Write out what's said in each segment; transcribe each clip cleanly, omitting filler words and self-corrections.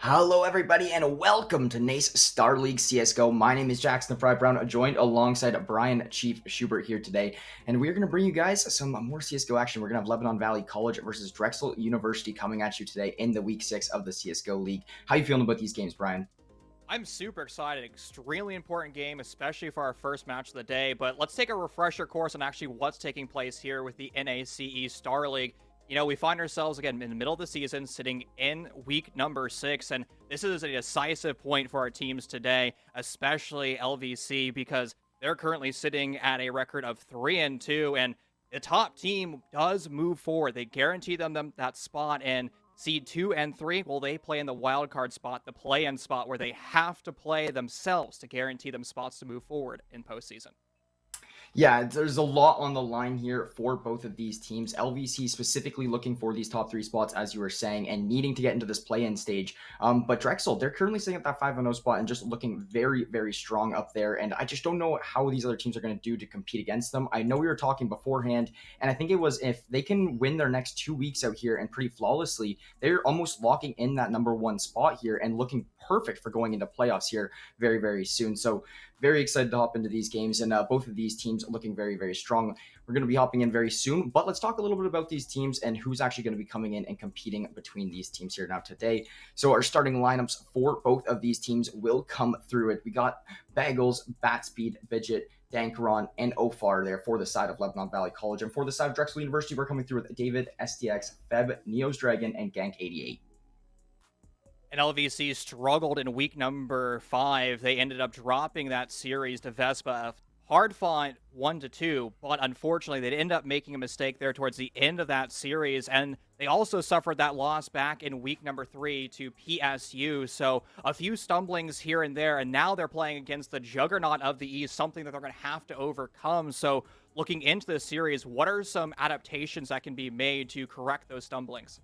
Hello, everybody, and welcome to NACE Starleague CSGO. My name is Jackson the Fry Brown, joined alongside Brian Chief Schubert here today, and we're going to bring you guys some more CSGO action. We're going to have Lebanon Valley College versus Drexel University coming at you today in the Week 6 of the CSGO League. How you feeling about these games, Brian? I'm super excited. Extremely important game, especially for our first match of the day. But let's take a refresher course on actually what's taking place here with the NACE Star League. We find ourselves again in the middle of the season, sitting in week number 6, and this is a decisive point for our teams today, especially LVC, because they're currently sitting at a record of 3-2, and the top team does move forward. They guarantee them that spot, and seed 2 and 3, well, they play in the wild card spot, the play-in spot, where they have to play themselves to guarantee them spots to move forward in postseason. Yeah, there's a lot on the line here for both of these teams. LVC specifically looking for these top 3 spots, as you were saying, and needing to get into this play-in stage. But Drexel, they're currently sitting at that 5-0 spot and just looking very, very strong up there. And I just don't know how these other teams are going to do to compete against them. I know we were talking beforehand, and I think it was if they can win their next 2 weeks out here and pretty flawlessly, they're almost locking in that #1 spot here and looking perfect for going into playoffs here very, very soon. So very excited to hop into these games, and both of these teams looking very, very strong. We're going to be hopping in very soon, but let's talk a little bit about these teams and who's actually going to be coming in and competing between these teams here now today. So our starting lineups for both of these teams will come through it. We got Bagels, Batspeed, Bidget, Dankaron, and Ofar there for the side of Lebanon Valley College. And for the side of Drexel University, we're coming through with David, STX, Feb, Neos Dragon, and Gank88. And LVC struggled in week number 5. They ended up dropping that series to Vespa. Hard fought 1-2, but unfortunately they ended up making a mistake there towards the end of that series, and they also suffered that loss back in week number 3 to PSU. So a few stumblings here and there, and now they're playing against the juggernaut of the East, something that they're going to have to overcome. So looking into this series, what are some adaptations that can be made to correct those stumblings?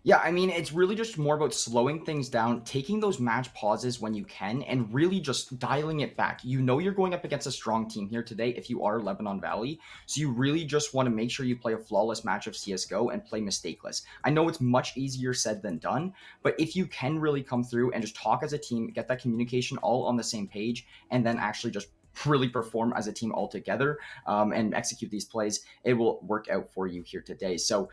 Yeah, I mean, it's really just more about slowing things down, taking those match pauses when you can, and really just dialing it back. You know you're going up against a strong team here today if you are Lebanon Valley, so you really just want to make sure you play a flawless match of CSGO and play mistakeless. I know it's much easier said than done, but if you can really come through and just talk as a team, get that communication all on the same page, and then actually just really perform as a team all together and execute these plays, it will work out for you here today. So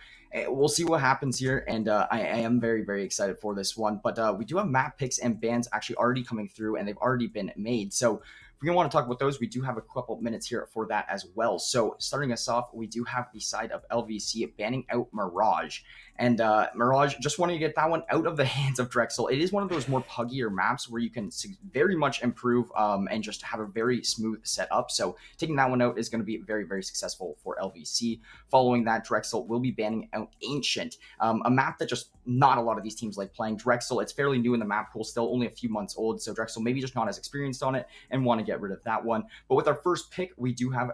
we'll see what happens here, and I am very, very excited for this one. But we do have map picks and bans actually already coming through, and they've already been made. So if we want to talk about those, we do have a couple minutes here for that as well. So starting us off, we do have the side of LVC banning out Mirage. And Mirage, just wanting to get that one out of the hands of Drexel. It is one of those more puggier maps where you can very much improve and just have a very smooth setup. So taking that one out is going to be very, very successful for LVC. Following that, Drexel will be banning out Ancient, a map that just not a lot of these teams like playing. Drexel, it's fairly new in the map pool, still only a few months old, so Drexel maybe just not as experienced on it and want to get rid of that one. But with our first pick, we do have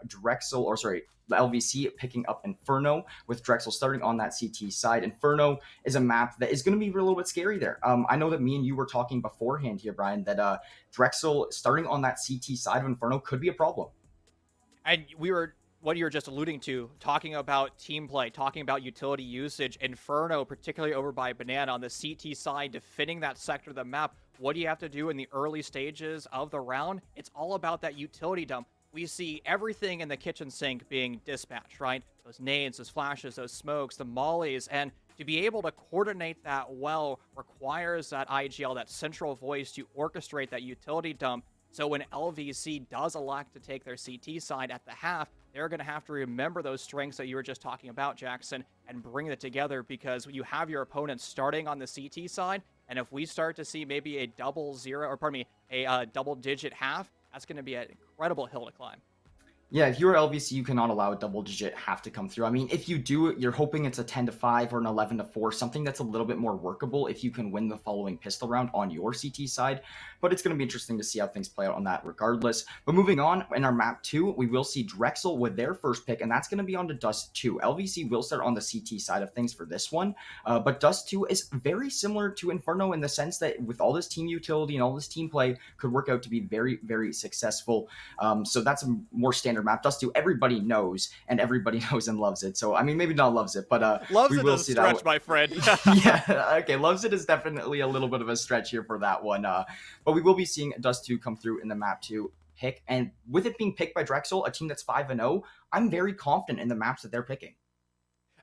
LVC picking up Inferno, with Drexel starting on that CT side. Inferno is a map that is going to be a little bit scary there. I know that me and you were talking beforehand here, Brian, that Drexel starting on that CT side of Inferno could be a problem. And we were what you were just alluding to, talking about team play, talking about utility usage. Inferno, particularly over by Banana on the CT side, defending that sector of the map. What do you have to do in the early stages of the round? It's all about that utility dump. We see everything in the kitchen sink being dispatched, right? Those nades, those flashes, those smokes, the mollies, and to be able to coordinate that well requires that IGL, that central voice, to orchestrate that utility dump. So when LVC does elect to take their CT side at the half, they're going to have to remember those strengths that you were just talking about, Jackson, and bring it together, because you have your opponents starting on the CT side, and if we start to see maybe a double-digit half, that's going to be an incredible hill to climb. Yeah, if you're LVC, you cannot allow a double-digit half to come through. I mean, if you do, you're hoping it's a 10-5 or an 11-4, something that's a little bit more workable if you can win the following pistol round on your CT side. But it's going to be interesting to see how things play out on that regardless. But moving on, in our map 2, we will see Drexel with their first pick, and that's going to be on to Dust 2. LVC will start on the CT side of things for this one, but Dust 2 is very similar to Inferno in the sense that with all this team utility and all this team play, could work out to be very, very successful. So that's a more standard standard map. Dust 2, everybody knows, and everybody knows and loves it. So, I mean, maybe not loves it, but Loves we it will as a see stretch, that. my friend. Yeah, okay, loves it is definitely a little bit of a stretch here for that one. But we will be seeing Dust 2 come through in the map 2 pick, and with it being picked by Drexel, a team that's 5-0, I'm very confident in the maps that they're picking.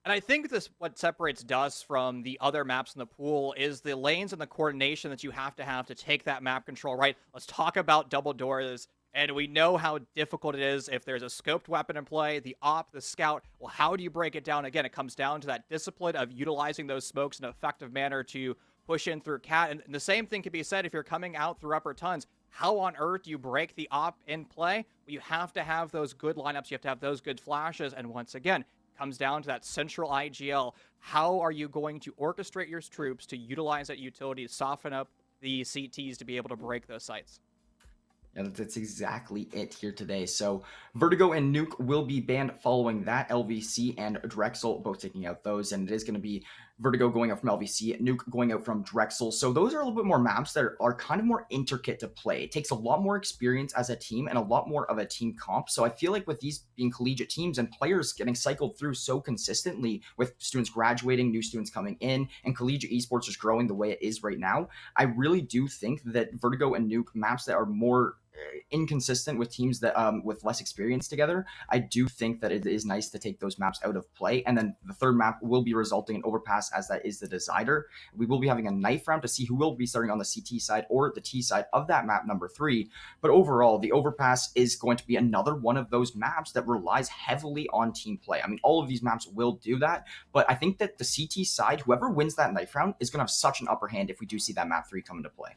And I think this what separates Dust from the other maps in the pool is the lanes and the coordination that you have to take that map control right. Let's talk about double doors. And we know how difficult it is if there's a scoped weapon in play, the op, the scout. Well, how do you break it down? Again, it comes down to that discipline of utilizing those smokes in an effective manner to push in through cat. And the same thing can be said if you're coming out through upper tons. How on earth do you break the op in play? Well, you have to have those good lineups. You have to have those good flashes. And once again, comes down to that central IGL. How are you going to orchestrate your troops to utilize that utility to soften up the CTs to be able to break those sites? Yeah, that's exactly it here today. So Vertigo and Nuke will be banned following that. LVC and Drexel both taking out those, and it is going to be Vertigo going out from LVC, Nuke going out from Drexel. So those are a little bit more maps that are kind of more intricate to play. It takes a lot more experience as a team and a lot more of a team comp. So I feel like with these being collegiate teams and players getting cycled through so consistently with students graduating, new students coming in, and collegiate esports is growing the way it is right now, I really do think that Vertigo and Nuke maps that are more inconsistent with teams that with less experience together, I do think that it is nice to take those maps out of play. And then the third map will be resulting in overpass, as that is the decider. We will be having a knife round to see who will be starting on the CT side or the T side of that map number 3. But overall, the overpass is going to be another one of those maps that relies heavily on team play. I mean, all of these maps will do that, but I think that the CT side, whoever wins that knife round, is going to have such an upper hand if we do see that map 3 come into play.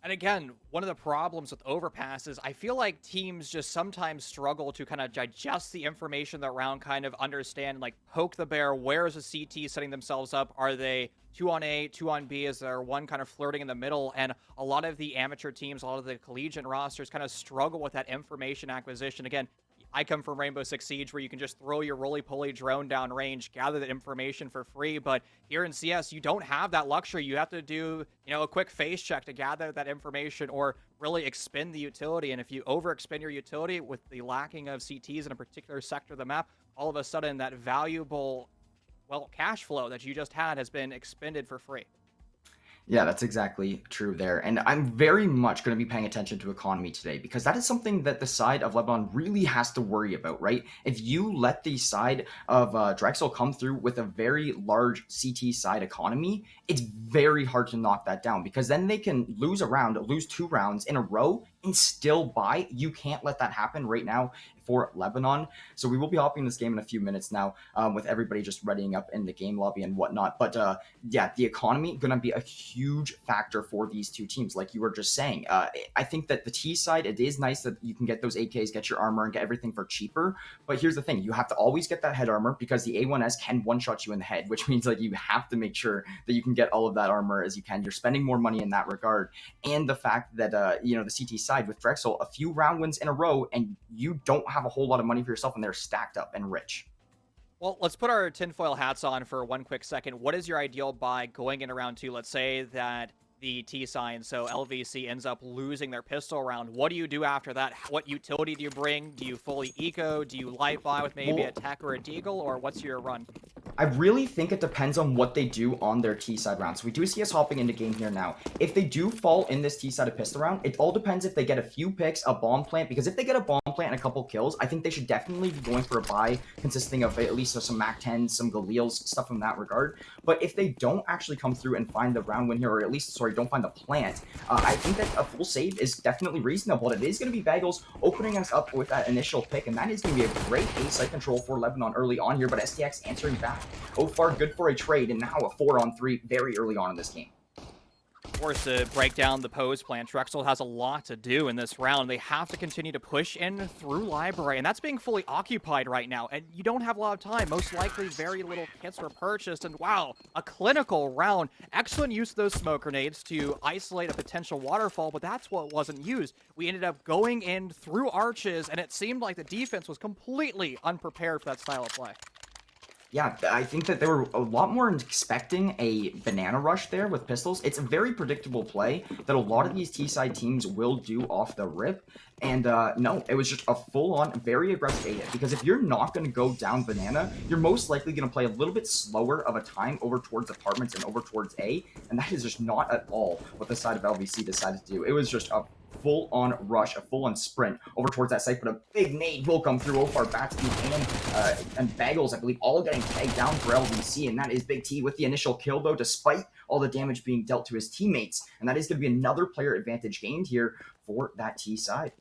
And again, one of the problems with overpasses, I feel like teams just sometimes struggle to kind of digest the information that round, kind of understand, like poke the bear. Where is a CT setting themselves up? Are they 2 on A, 2 on B? Is there one kind of flirting in the middle? And a lot of the amateur teams, a lot of the collegiate rosters kind of struggle with that information acquisition. Again, I come from Rainbow Six Siege, where you can just throw your roly-poly drone down range, gather that information for free. But here in CS, you don't have that luxury. You have to do, a quick face check to gather that information or really expend the utility. And if you overexpend your utility with the lacking of CTs in a particular sector of the map, all of a sudden that valuable, cash flow that you just had has been expended for free. Yeah, that's exactly true there. And I'm very much going to be paying attention to economy today, because that is something that the side of Lebanon really has to worry about, right? If you let the side of Drexel come through with a very large CT side economy, it's very hard to knock that down, because then they can lose 2 rounds in a row and still buy. You can't let that happen right now for Lebanon. So we will be hopping this game in a few minutes now, with everybody just readying up in the game lobby and whatnot. But yeah, the economy going to be a huge factor for these two teams, like you were just saying. I think that the T side, it is nice that you can get those AKs, get your armor, and get everything for cheaper. But here's the thing: you have to always get that head armor, because the A1S can one-shot you in the head, which means like you have to make sure that you can get all of that armor as you can. You're spending more money in that regard, and the fact that the CT side with Drexel, a few round wins in a row, and you don't have a whole lot of money for yourself, and they're stacked up and rich. Well, let's put our tinfoil hats on for one quick second. What is your ideal buy going into round 2? Let's say that the T sign, so LVC, ends up losing their pistol round. What do you do after that? What utility do you bring? Do you fully eco? Do you light buy with maybe a tech or a deagle? Or what's your run? I really think it depends on what they do on their T side round. So we do see us hopping into game here now. If they do fall in this T side of pistol round, it all depends if they get a few picks, a bomb plant, because if they get a bomb plant and a couple kills, I think they should definitely be going for a buy consisting of at least some Mac 10s, some Galils, stuff in that regard. But if they don't actually come through and find the round win here, or at least, don't find the plant, I think that a full save is definitely reasonable. It is going to be Bagels opening us up with that initial pick, and that is going to be a great A site control for Lebanon early on here, but STX answering back. Far good for a trade, and now a 4-on-3 very early on in this game. Of course, to break down the pose plan, Drexel has a lot to do in this round. They have to continue to push in through library, and that's being fully occupied right now, and you don't have a lot of time. Most likely very little kits were purchased, and wow, a clinical round. Excellent use of those smoke grenades to isolate a potential waterfall, but that's what wasn't used. We ended up going in through arches, and it seemed like the defense was completely unprepared for that style of play. Yeah, I think that they were a lot more expecting a banana rush there with pistols. It's a very predictable play that a lot of these T-side teams will do off the rip. And no, it was just a full-on, very aggressive A because if you're not going to go down banana, you're most likely going to play a little bit slower of a time over towards apartments and over towards A. And that is just not at all what the side of LVC decided to do. It was just a full-on rush, a full-on sprint over towards that site, but a big nade will come through. Ofar, Batsky, and Bagels, I believe, all getting tagged down for LVC, and that is Big T with the initial kill, though, despite all the damage being dealt to his teammates, and that is going to be another player advantage gained here for that T side.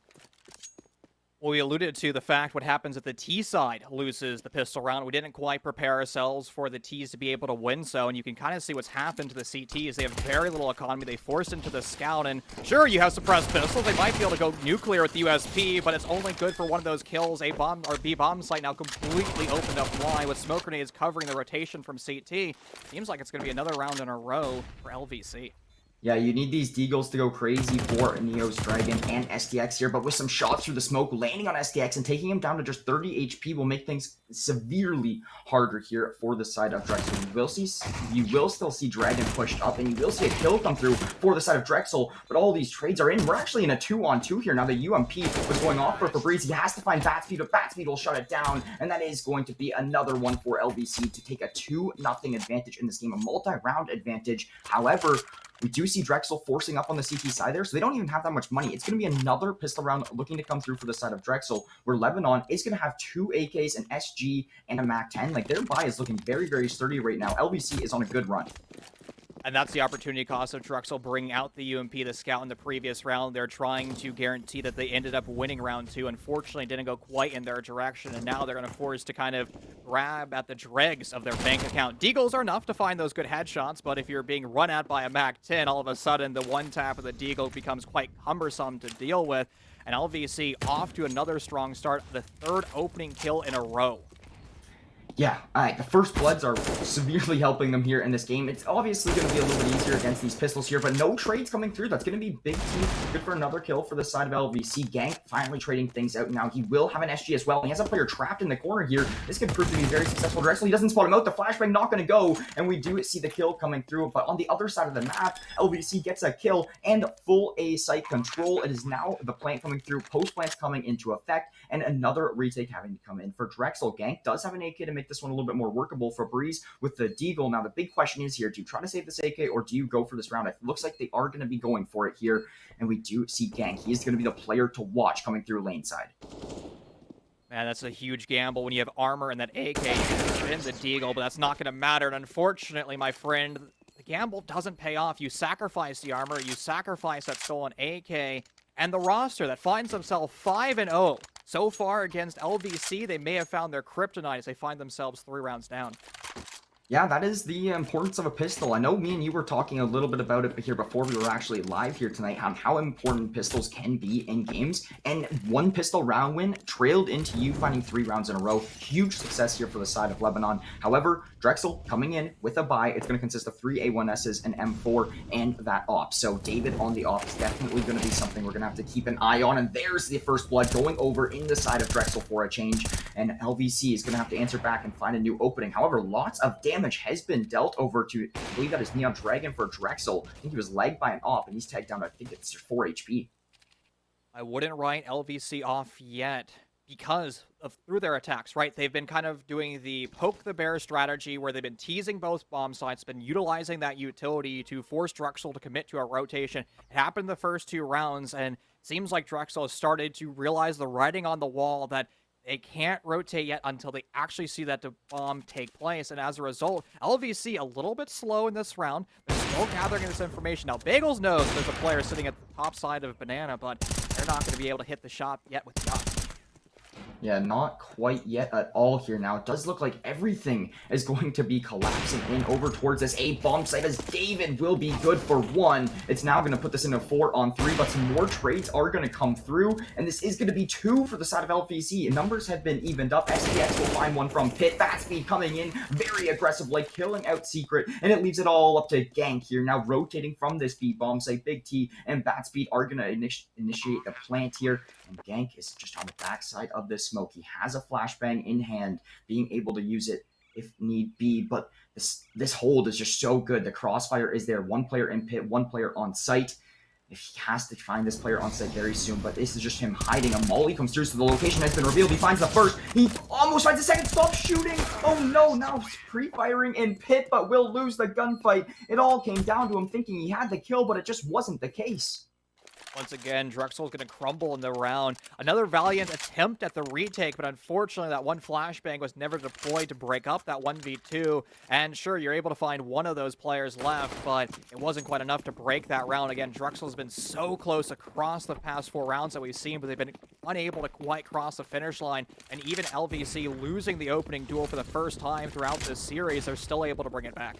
Well, we alluded to the fact what happens if the T side loses the pistol round. We didn't quite prepare ourselves for the Ts to be able to win so, and you can kind of see what's happened to the CTs. They have very little economy. They forced into the scout, and sure, you have suppressed pistols. They might be able to go nuclear with the USP, but it's only good for one of those kills. A bomb or B bomb site now completely opened up wide with smoke grenades covering the rotation from CT. Seems like it's going to be another round in a row for LVC. Yeah, you need these Deagles to go crazy for Neo's Dragon and STX here, but with some shots through the smoke, landing on STX and taking him down to just 30 HP will make things severely harder here for the side of Drexel. You will still see Dragon pushed up, and you will see a kill come through for the side of Drexel, but all these trades are in. We're actually in a 2-on-2 here. Now the UMP was going off for Fabrice. He has to find Batspeed, but Batspeed will shut it down, and that is going to be another one for LVC to take a 2-0 advantage in this game, a multi-round advantage. However, we do see Drexel forcing up on the CT side there, so they don't even have that much money. It's going to be another pistol round looking to come through for the side of Drexel, where Lebanon is going to have 2 AKs, an SG, and a MAC-10. Like, their buy is looking very, very sturdy right now. LVC is on a good run. And that's the opportunity cost of Drexel bringing out the UMP, the scout, in the previous round. They're trying to guarantee that they ended up winning round 2. Unfortunately, it didn't go quite in their direction, and now they're going to force to kind of grab at the dregs of their bank account. Deagles are enough to find those good headshots, but if you're being run at by a MAC-10, all of a sudden the one tap of the Deagle becomes quite cumbersome to deal with. And LVC off to another strong start, the 3rd opening kill in a row. Yeah, the first bloods are severely helping them here in this game. It's obviously going to be a little bit easier against these pistols here, but no trades coming through. That's going to be Big T. Good for another kill for the side of LVC. Gank finally trading things out. Now he will have an SG as well. He has a player trapped in the corner here. This could prove to be very successful. Drexel, he doesn't spot him out. The flashbang not going to go, and we do see the kill coming through. But on the other side of the map, LVC gets a kill and full A site control. It is now the plant coming through, post plants coming into effect, and another retake having to come in for Drexel. Gank does have an AK to make this one a little bit more workable for Breeze with the Deagle. Now, the big question is here, do you try to save this AK or do you go for this round? It looks like they are going to be going for it here, and we do see Gank. He is going to be the player to watch coming through lane side. Man, that's a huge gamble when you have armor and that AK in the Deagle, but that's not going to matter. And unfortunately, my friend, the gamble doesn't pay off. You sacrifice the armor, you sacrifice that stolen AK, and the roster that finds themselves 5-0 so far against LVC, they may have found their kryptonite as they find themselves 3 rounds down. Yeah, that is the importance of a pistol. I know me and you were talking a little bit about it here before we were actually live here tonight on how important pistols can be in games. And 1 pistol round win trailed into you finding 3 rounds in a row. Huge success here for the side of Lebanon. However, Drexel coming in with a buy. It's going to consist of 3 A1Ss, an M4, and that op. So David on the op is definitely going to be something we're going to have to keep an eye on. And there's the first blood going over in the side of Drexel for a change. And LVC is going to have to answer back and find a new opening. However, lots of damage has been dealt over to, I believe that is Neon Dragon for Drexel. I think he was lagged by an op, and he's tagged down to, I think it's 4 HP. I wouldn't write LVC off yet because of through their attacks, right? They've been kind of doing the poke the bear strategy where they've been teasing both bomb sites, been utilizing that utility to force Drexel to commit to a rotation. It happened the first 2 rounds, and it seems like Drexel has started to realize the writing on the wall that they can't rotate yet until they actually see that the bomb take place. And as a result, LVC a little bit slow in this round. They're still gathering this information. Now, Bagels knows there's a player sitting at the top side of Banana, but they're not going to be able to hit the shot yet with Duck. Yeah, not quite yet at all here now. It does look like everything is going to be collapsing in over towards this A bomb site as David will be good for 1. It's now going to put this into 4-on-3, but some more trades are going to come through, and this is going to be 2 for the side of LVC. Numbers have been evened up. SPX will find one from Pit. Batspeed coming in very aggressive, like killing out Secret, and it leaves it all up to Gank here. Now rotating from this B bomb site, Big T and Batspeed are going to initiate the plant here, and Gank is just on the backside of this smoke. He has a flashbang in hand, being able to use it if need be, but this hold is just so good. The crossfire is there. One player in pit, one player on site. If he has to find this player on site very soon, but this is just him hiding. A molly comes through, so the location has been revealed. He finds the first. He almost finds the second. Stop shooting. Oh no, now pre-firing in pit, but will lose the gunfight. It all came down to him thinking he had the kill, but it just wasn't the case. Once again, Drexel's going to crumble in the round. Another valiant attempt at the retake, but unfortunately that one flashbang was never deployed to break up that 1v2. And sure, you're able to find one of those players left, but it wasn't quite enough to break that round. Again, Drexel's been so close across the past 4 rounds that we've seen, but they've been unable to quite cross the finish line. And even LVC losing the opening duel for the first time throughout this series, they're still able to bring it back.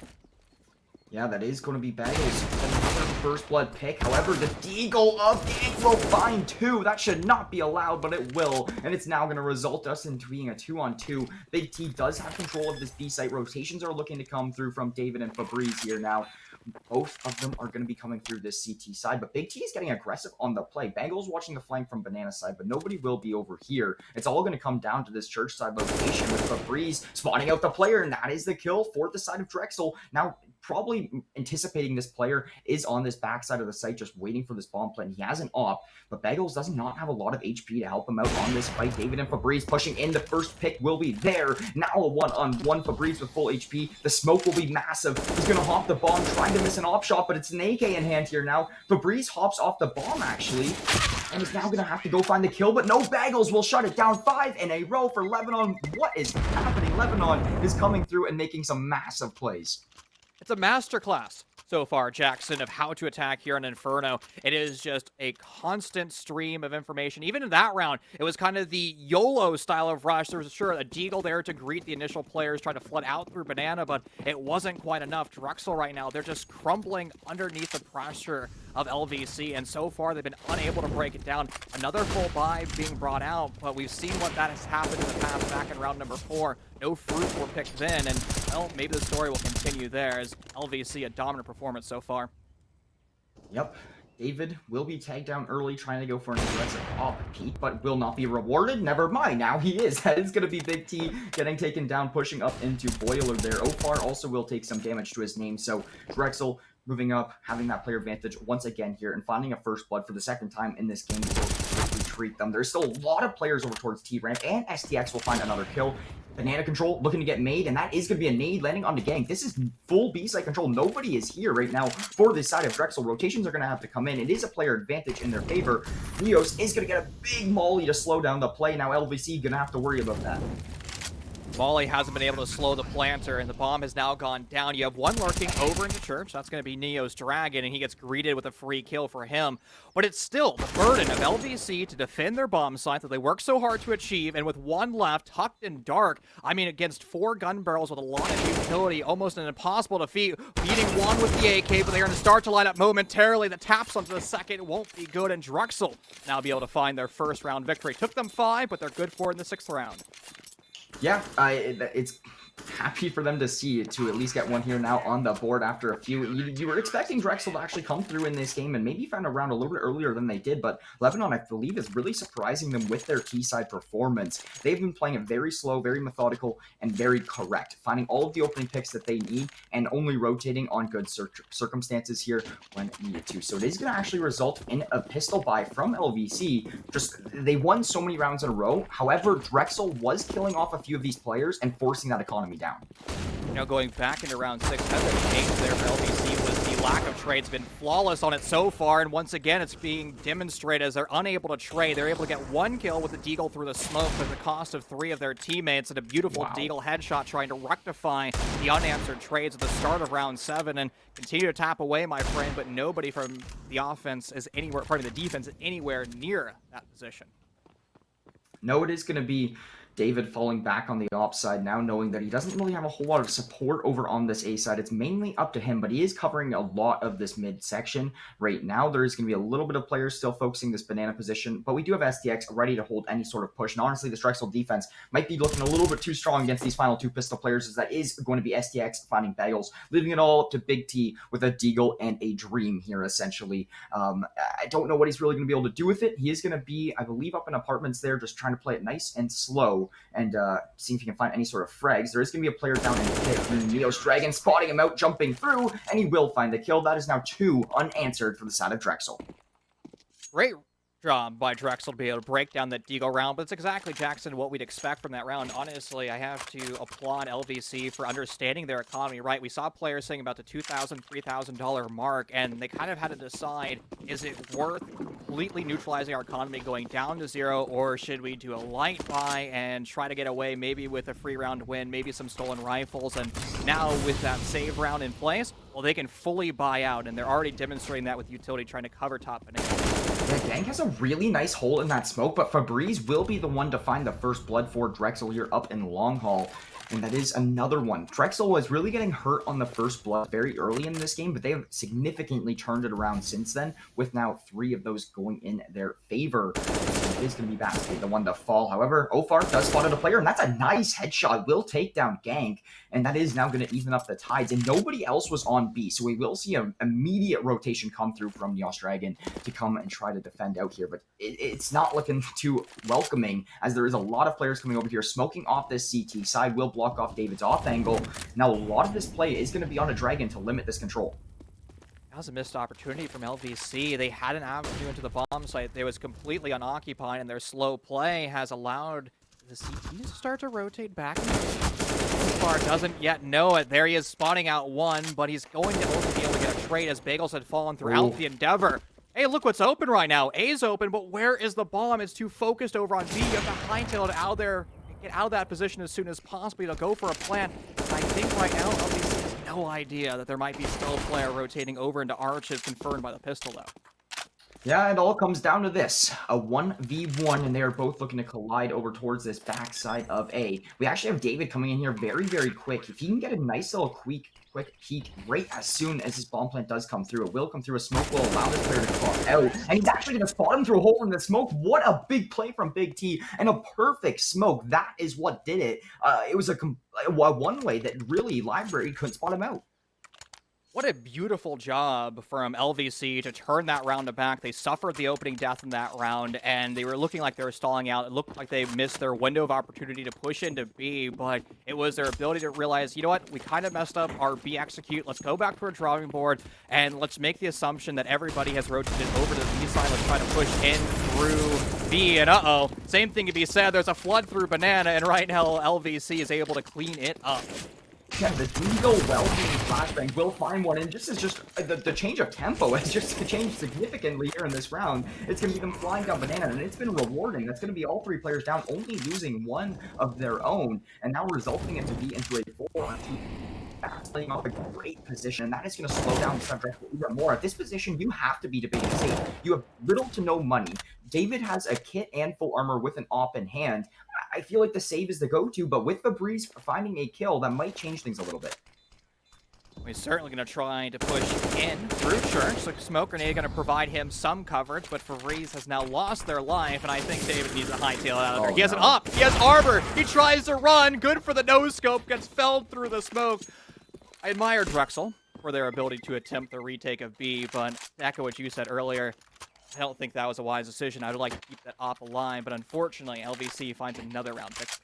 Yeah, that is going to be Bagels. Another first blood pick. However, the Deagle of Gank will find 2. That should not be allowed, but it will. And it's now going to result us into being a 2-on-2. Big T does have control of this B site. Rotations are looking to come through from David and Fabrice here now. Both of them are going to be coming through this CT side, but Big T is getting aggressive on the play. Bangles watching the flank from Banana side, but nobody will be over here. It's all going to come down to this church side location with Fabrice spotting out the player, and that is the kill for the side of Drexel. Now, probably anticipating this player is on this backside of the site, just waiting for this bomb plant. He has an op, but Bagels does not have a lot of HP to help him out on this fight. David and Fabrice pushing in. The first pick will be there. Now a one-on-one. Fabrice with full HP. The smoke will be massive. He's going to hop the bomb, trying to miss an op shot, but it's an AK in hand here now. Fabrice hops off the bomb, actually, and is now going to have to go find the kill, but no, Bagels will shut it down. 5 in a row for Lebanon. What is happening? Lebanon is coming through and making some massive plays. It's a masterclass so far, Jackson, of how to attack here in Inferno. It is just a constant stream of information. Even in that round, it was kind of the YOLO style of rush. There was sure a Deagle there to greet the initial players, trying to flood out through Banana, but it wasn't quite enough. Drexel right now, they're just crumbling underneath the pressure of LVC, and so far they've been unable to break it down. Another full buy being brought out, but we've seen what that has happened in the past back in round number 4. No fruits were picked then, and, well, maybe the story will continue there as LVC a dominant performance so far. Yep. David will be tagged down early, trying to go for an aggressive op peek, but will not be rewarded. Never mind, now he is. That is going to be Big T getting taken down, pushing up into Boiler there. Opar also will take some damage to his name, so Drexel moving up, having that player advantage once again here, and finding a first blood for the second time in this game will retreat them. There's still a lot of players over towards T-Ramp, and STX will find another kill. Banana control looking to get made, and that is going to be a nade landing on the gank. This is full B-side control. Nobody is here right now for this side of Drexel. Rotations are going to have to come in. It is a player advantage in their favor. Neos is going to get a big molly to slow down the play. Now LVC going to have to worry about that. Molly hasn't been able to slow the planter, and the bomb has now gone down. You have one lurking over into church. That's going to be Neo's Dragon, and he gets greeted with a free kill for him. But it's still the burden of LVC to defend their bomb site that they work so hard to achieve, and with one left, tucked in dark, I mean, against 4 gun barrels with a lot of utility, almost an impossible defeat. Beating one with the AK, but they're going to start to line up momentarily. The taps onto the second won't be good, and Drexel now be able to find their first round victory. Took them 5, but they're good for it in the 6th round. Yeah, it's happy for them to see it, to at least get one here now on the board after a few. You were expecting Drexel to actually come through in this game and maybe find a round a little bit earlier than they did, but Lebanon, I believe, is really surprising them with their T-side performance. They've been playing it very slow, very methodical, and very correct, finding all of the opening picks that they need and only rotating on good circumstances here when needed to. So it is going to actually result in a pistol buy from LVC. Just, they won so many rounds in a row. However, Drexel was killing off a few of these players and forcing that economy down. You know, going back into round 6, kind of the change there for LVC was the lack of trades. Been flawless on it so far, and once again, it's being demonstrated as they're unable to trade. They're able to get one kill with the Deagle through the smoke at the cost of 3 of their teammates, and a beautiful Deagle headshot trying to rectify the unanswered trades at the start of round 7, and continue to tap away, my friend, but nobody from the offense is anywhere, part of the defense is anywhere near that position. No, it is going to be David falling back on the op side now, knowing that he doesn't really have a whole lot of support over on this A side. It's mainly up to him, but he is covering a lot of this mid section right now. There is going to be a little bit of players still focusing this banana position, but we do have STX ready to hold any sort of push. And honestly, this Drexel defense might be looking a little bit too strong against these final 2 pistol players, as that is going to be STX finding Bagels, leaving it all up to Big T with a Deagle and a Dream here, essentially. I don't know what he's really going to be able to do with it. He is going to be, I believe, up in apartments there, just trying to play it nice and slow. through and seeing if he can find any sort of frags. There is going to be a player down in the pit. Neos Dragon spotting him out, jumping through, and he will find the kill. That is now 2 unanswered for the side of Drexel. Great job by Drexel to be able to break down that Deagle round, but it's exactly, Jackson, what we'd expect from that round. Honestly, I have to applaud LVC for understanding their economy, right? We saw players saying about the $2,000, $3,000 mark, and they kind of had to decide, is it worth completely neutralizing our economy going down to 0, or should we do a light buy and try to get away maybe with a free round win, maybe some stolen rifles, and now with that save round in place, well, they can fully buy out, and they're already demonstrating that with utility trying to cover top banana. Yeah, Gang has a really nice hole in that smoke, but Fabrice will be the one to find the first blood for Drexel here up in Long Haul. And that is another one. Drexel was really getting hurt on the first blood very early in this game, but they have significantly turned it around since then, with now 3 of those going in their favor. It is going to be Basti, the one to fall. However, Ofar does spot a player, and that's a nice headshot. Will take down Gang, and that is now going to even up the tides. And nobody else was on B, so we will see an immediate rotation come through from Neos Dragon to come and try to defend out here. But it's not looking too welcoming, as there is a lot of players coming over here, smoking off this CT side. Will block off David's off angle. Now, a lot of this play is going to be on a Dragon to limit this control. That was a missed opportunity from LVC. They had an avenue into the bomb site. They was completely unoccupied, and their slow play has allowed the CTs to start to rotate back. Far doesn't yet know it. There he is spotting out one, but he's going to only be able to get a trade as Bagels had fallen throughout the endeavor. Hey, look what's open right now. A's open, but where is the bomb? It's too focused over on B. You have to hightail it out of there, get out of that position as soon as possible. They'll go for a plant. I think right now LVC has no idea that there might be still a player rotating over into Arch, as confirmed by the pistol, though. Yeah, it all comes down to this. A 1v1, and they are both looking to collide over towards this backside of A. We actually have David coming in here very, very quick. If he can get a nice little quick peek right as soon as his bomb plant does come through, it will come through. A smoke will allow this player to clock out, and he's actually going to spot him through a hole in the smoke. What a big play from Big T, and a perfect smoke. That is what did it. It was a one way that really Library couldn't spot him out. What a beautiful job from LVC to turn that round to back. They suffered the opening death in that round, and they were looking like they were stalling out. It looked like they missed their window of opportunity to push into B, but it was their ability to realize, you know what, we kind of messed up our B execute. Let's go back to our drawing board, and let's make the assumption that everybody has rotated over to the B side. Let's try to push in through B, and uh-oh, same thing can be said. There's a flood through Banana, and right now LVC is able to clean it up. Yeah, the Deagle well-being flashbang will find one, and just the change of tempo has just changed significantly here in this round. It's going to be them flying down Banana, and it's been rewarding. That's going to be all 3 players down, only losing one of their own, and now resulting it to be into a 4-on-2. That's playing off a great position, and that is going to slow down the subject even more. At this position, you have to be debating safe. You have little to no money. David has a kit and full armor with an op in hand. I feel like the save is the go-to, but with Fabrice finding a kill, that might change things a little bit. He's certainly going to try to push in through Church. So Smoke Grenade going to provide him some coverage, but Fabrice has now lost their life, and I think David needs a hightail out of there. He has an up. He has armor. He tries to run. Good for the no-scope. Gets felled through the smoke. I admire Drexel for their ability to attempt the retake of B, but to echo what you said earlier, I don't think that was a wise decision. I would like to keep that op alive, but unfortunately, LVC finds another round victory.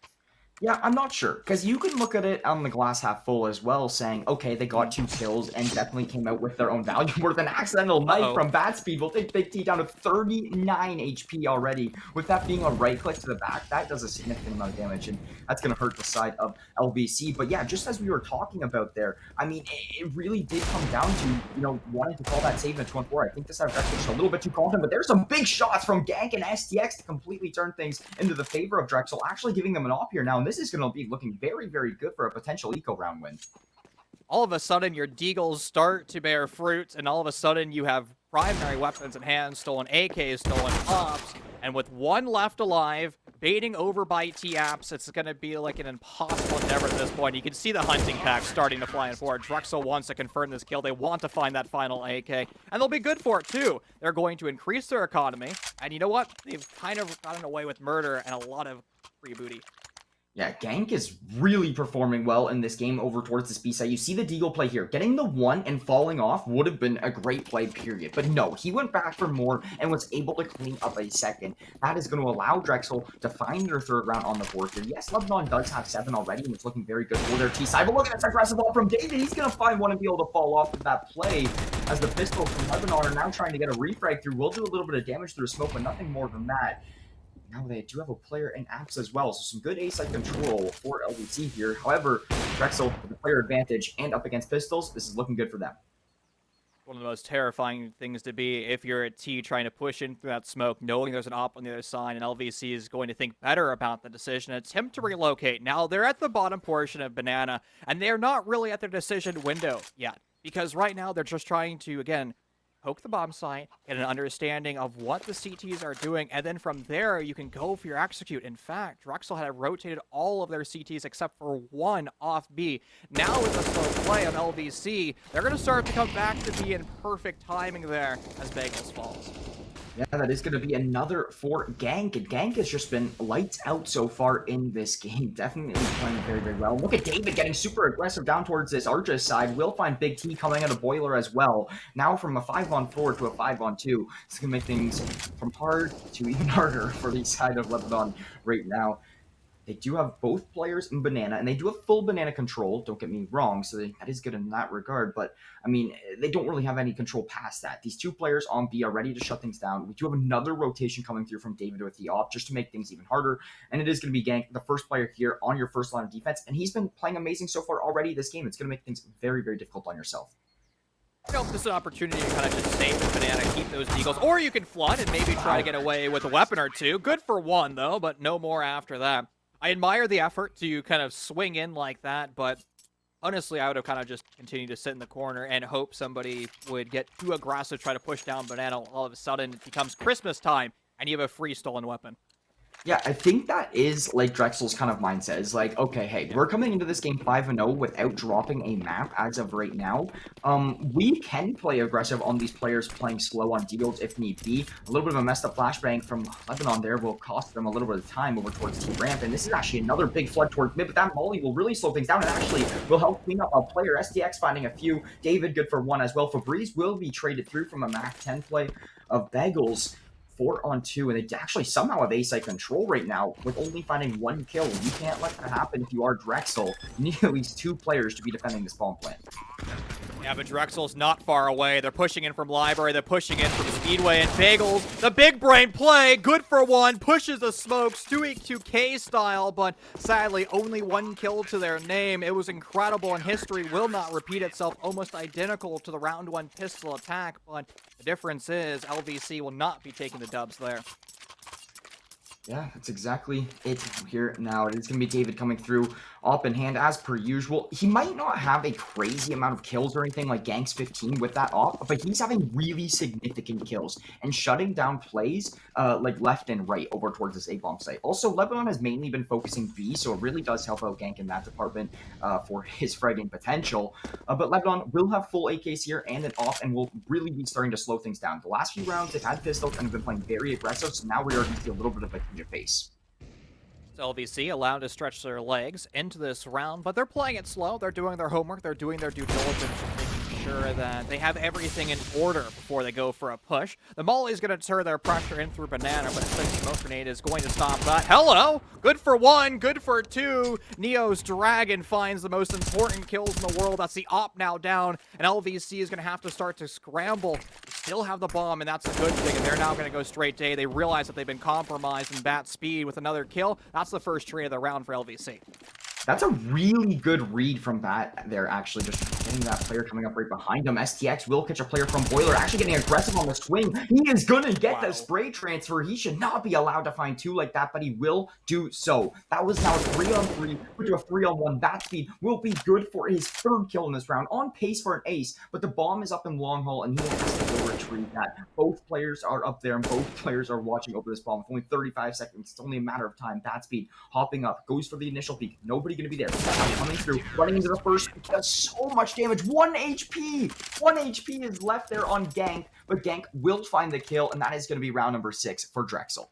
Yeah, I'm not sure, because you can look at it on the glass half full as well, saying, okay, they got 2 kills and definitely came out with their own value. Worth an accidental knife from Bad Speed will take Big T down to 39 HP already. With that being a right click to the back, that does a significant amount of damage, and that's going to hurt the side of LVC. But yeah, just as we were talking about there, I mean, it really did come down to, wanting to call that save in 2-4. I think this side of Drexel just a little bit too confident, but there's some big shots from Gank and STX to completely turn things into the favor of Drexel, actually giving them an op here now, and this is going to be looking very, very good for a potential eco round win. All of a sudden, your Deagles start to bear fruit, and all of a sudden, you have primary weapons in hand, stolen AKs, stolen ops, and with one left alive, baiting over by T-Apps, it's going to be like an impossible endeavor at this point. You can see the hunting pack starting to fly in forward. Drexel wants to confirm this kill. They want to find that final AK, and they'll be good for it, too. They're going to increase their economy, and you know what? They've kind of gotten away with murder and a lot of free booty. Yeah, Gank is really performing well in this game over towards this B side. You see the Deagle play here. Getting the one and falling off would have been a great play, period. But no, he went back for more and was able to clean up a second. That is going to allow Drexel to find their third round on the board here. Yes, Lebanon does have 7 already, and it's looking very good for their T side. But look at this aggressive ball from David. He's going to find one and be able to fall off of that play as the pistols from Lebanon are now trying to get a refrag through. Will do a little bit of damage through smoke, but nothing more than that. Now they do have a player in apps as well, so some good A-side control for LVC here. However, Drexel with the player advantage and up against pistols, this is looking good for them. One of the most terrifying things to be if you're a T trying to push in through that smoke, knowing there's an op on the other side, and LVC is going to think better about the decision, attempt to relocate. Now, they're at the bottom portion of Banana, and they're not really at their decision window yet, because right now they're just trying to, again, poke the bomb site, get an understanding of what the CTs are doing, and then from there, you can go for your execute. In fact, Drexel had rotated all of their CTs except for one off B. Now with the slow play of LVC, they're going to start to come back to be in perfect timing there as Bagels falls. Yeah, that is going to be another for Gank. And Gank has just been lights out so far in this game. Definitely playing very, very well. Look at David getting super aggressive down towards this Arches side. We'll find Big T coming out of Boiler as well. Now from a 5-on-4 to a 5-on-2. It's going to make things from hard to even harder for the side of Lebanon right now. They do have both players in Banana, and they do have full Banana control, don't get me wrong, so that is good in that regard, but, I mean, they don't really have any control past that. These two players on B are ready to shut things down. We do have another rotation coming through from David with the op, just to make things even harder, and it is going to be Gank, the first player here on your first line of defense, and he's been playing amazing so far already this game. It's going to make things very, very difficult on yourself. I hope this is an opportunity to kind of just save the Banana, keep those Deagles, or you can flood and maybe try to get away with a weapon or two. Good for one, though, but no more after that. I admire the effort to kind of swing in like that, but honestly, I would have kind of just continued to sit in the corner and hope somebody would get too aggressive, try to push down Banana. All of a sudden, it becomes Christmas time, and you have a free stolen weapon. Yeah, I think that is like Drexel's kind of mindset. Is like, okay, hey, we're coming into this game 5-0 without dropping a map as of right now. We can play aggressive on these players playing slow on deals if need be. A little bit of a messed up flashbang from Lebanon there will cost them a little bit of time over towards T ramp, and this is actually another big flood towards mid, but that molly will really slow things down and actually will help clean up a player. STX finding a few. David good for one as well. Fabrice will be traded through from a Mac 10 play of Bagels. 4-on-2, and they actually somehow have A-side control right now with only finding one kill. You can't let that happen if you are Drexel. You need at least 2 players to be defending this bomb plant. Yeah, but Drexel's not far away. They're pushing in from Library. They're pushing in from Speedway and Bagels. The big brain play, good for one, pushes the smokes, 2-2K style, but sadly only 1 kill to their name. It was incredible, and history will not repeat itself, almost identical to the round 1 pistol attack, but the difference is LVC will not be taking the dubs there. Yeah, that's exactly it here now. It is going to be David coming through, op in hand as per usual. He might not have a crazy amount of kills or anything like Gank's 15 with that op, but he's having really significant kills and shutting down plays like left and right over towards this A-bomb site. Also, Lebanon has mainly been focusing B, so it really does help out Gank in that department for his fragging potential. But Lebanon will have full AKs here and an op, and will really be starting to slow things down. The last few rounds, they've had pistols and have been playing very aggressive, so now we are going to see a little bit of a change of pace. LVC allowed to stretch their legs into this round, but they're playing it slow. They're doing their homework. They're doing their due diligence, making sure that they have everything in order before they go for a push. The molly is going to deter their pressure in through Banana, but the smoke grenade is going to stop that. Hello! Good for 1, good for 2. Neo's Dragon finds the most important kills in the world. That's the op now down, and LVC is going to have to start to scramble. Still have the bomb, and that's a good thing, and they're now going to go straight to A. They realize that they've been compromised in bat speed with another kill. That's the first trade of the round for LVC. That's a really good read from Bat there, actually, just getting that player coming up right behind him. STX will catch a player from Boiler, actually getting aggressive on the swing. He is going to get the spray transfer. He should not be allowed to find 2 like that, but he will do so. That was now a 3-on-3, put to a 3-on-1. Bat speed will be good for his 3rd kill in this round, on pace for an ace, but the bomb is up in long haul, and he has to go retrieve that. Both players are up there, and both players are watching over this bomb. With only 35 seconds, it's only a matter of time. Bat speed hopping up, goes for the initial peek. Nobody going to be there. Coming through, running into the first, does so much damage. 1 HP! 1 HP is left there on Gank, but Gank will find the kill, and that is going to be round number 6 for Drexel.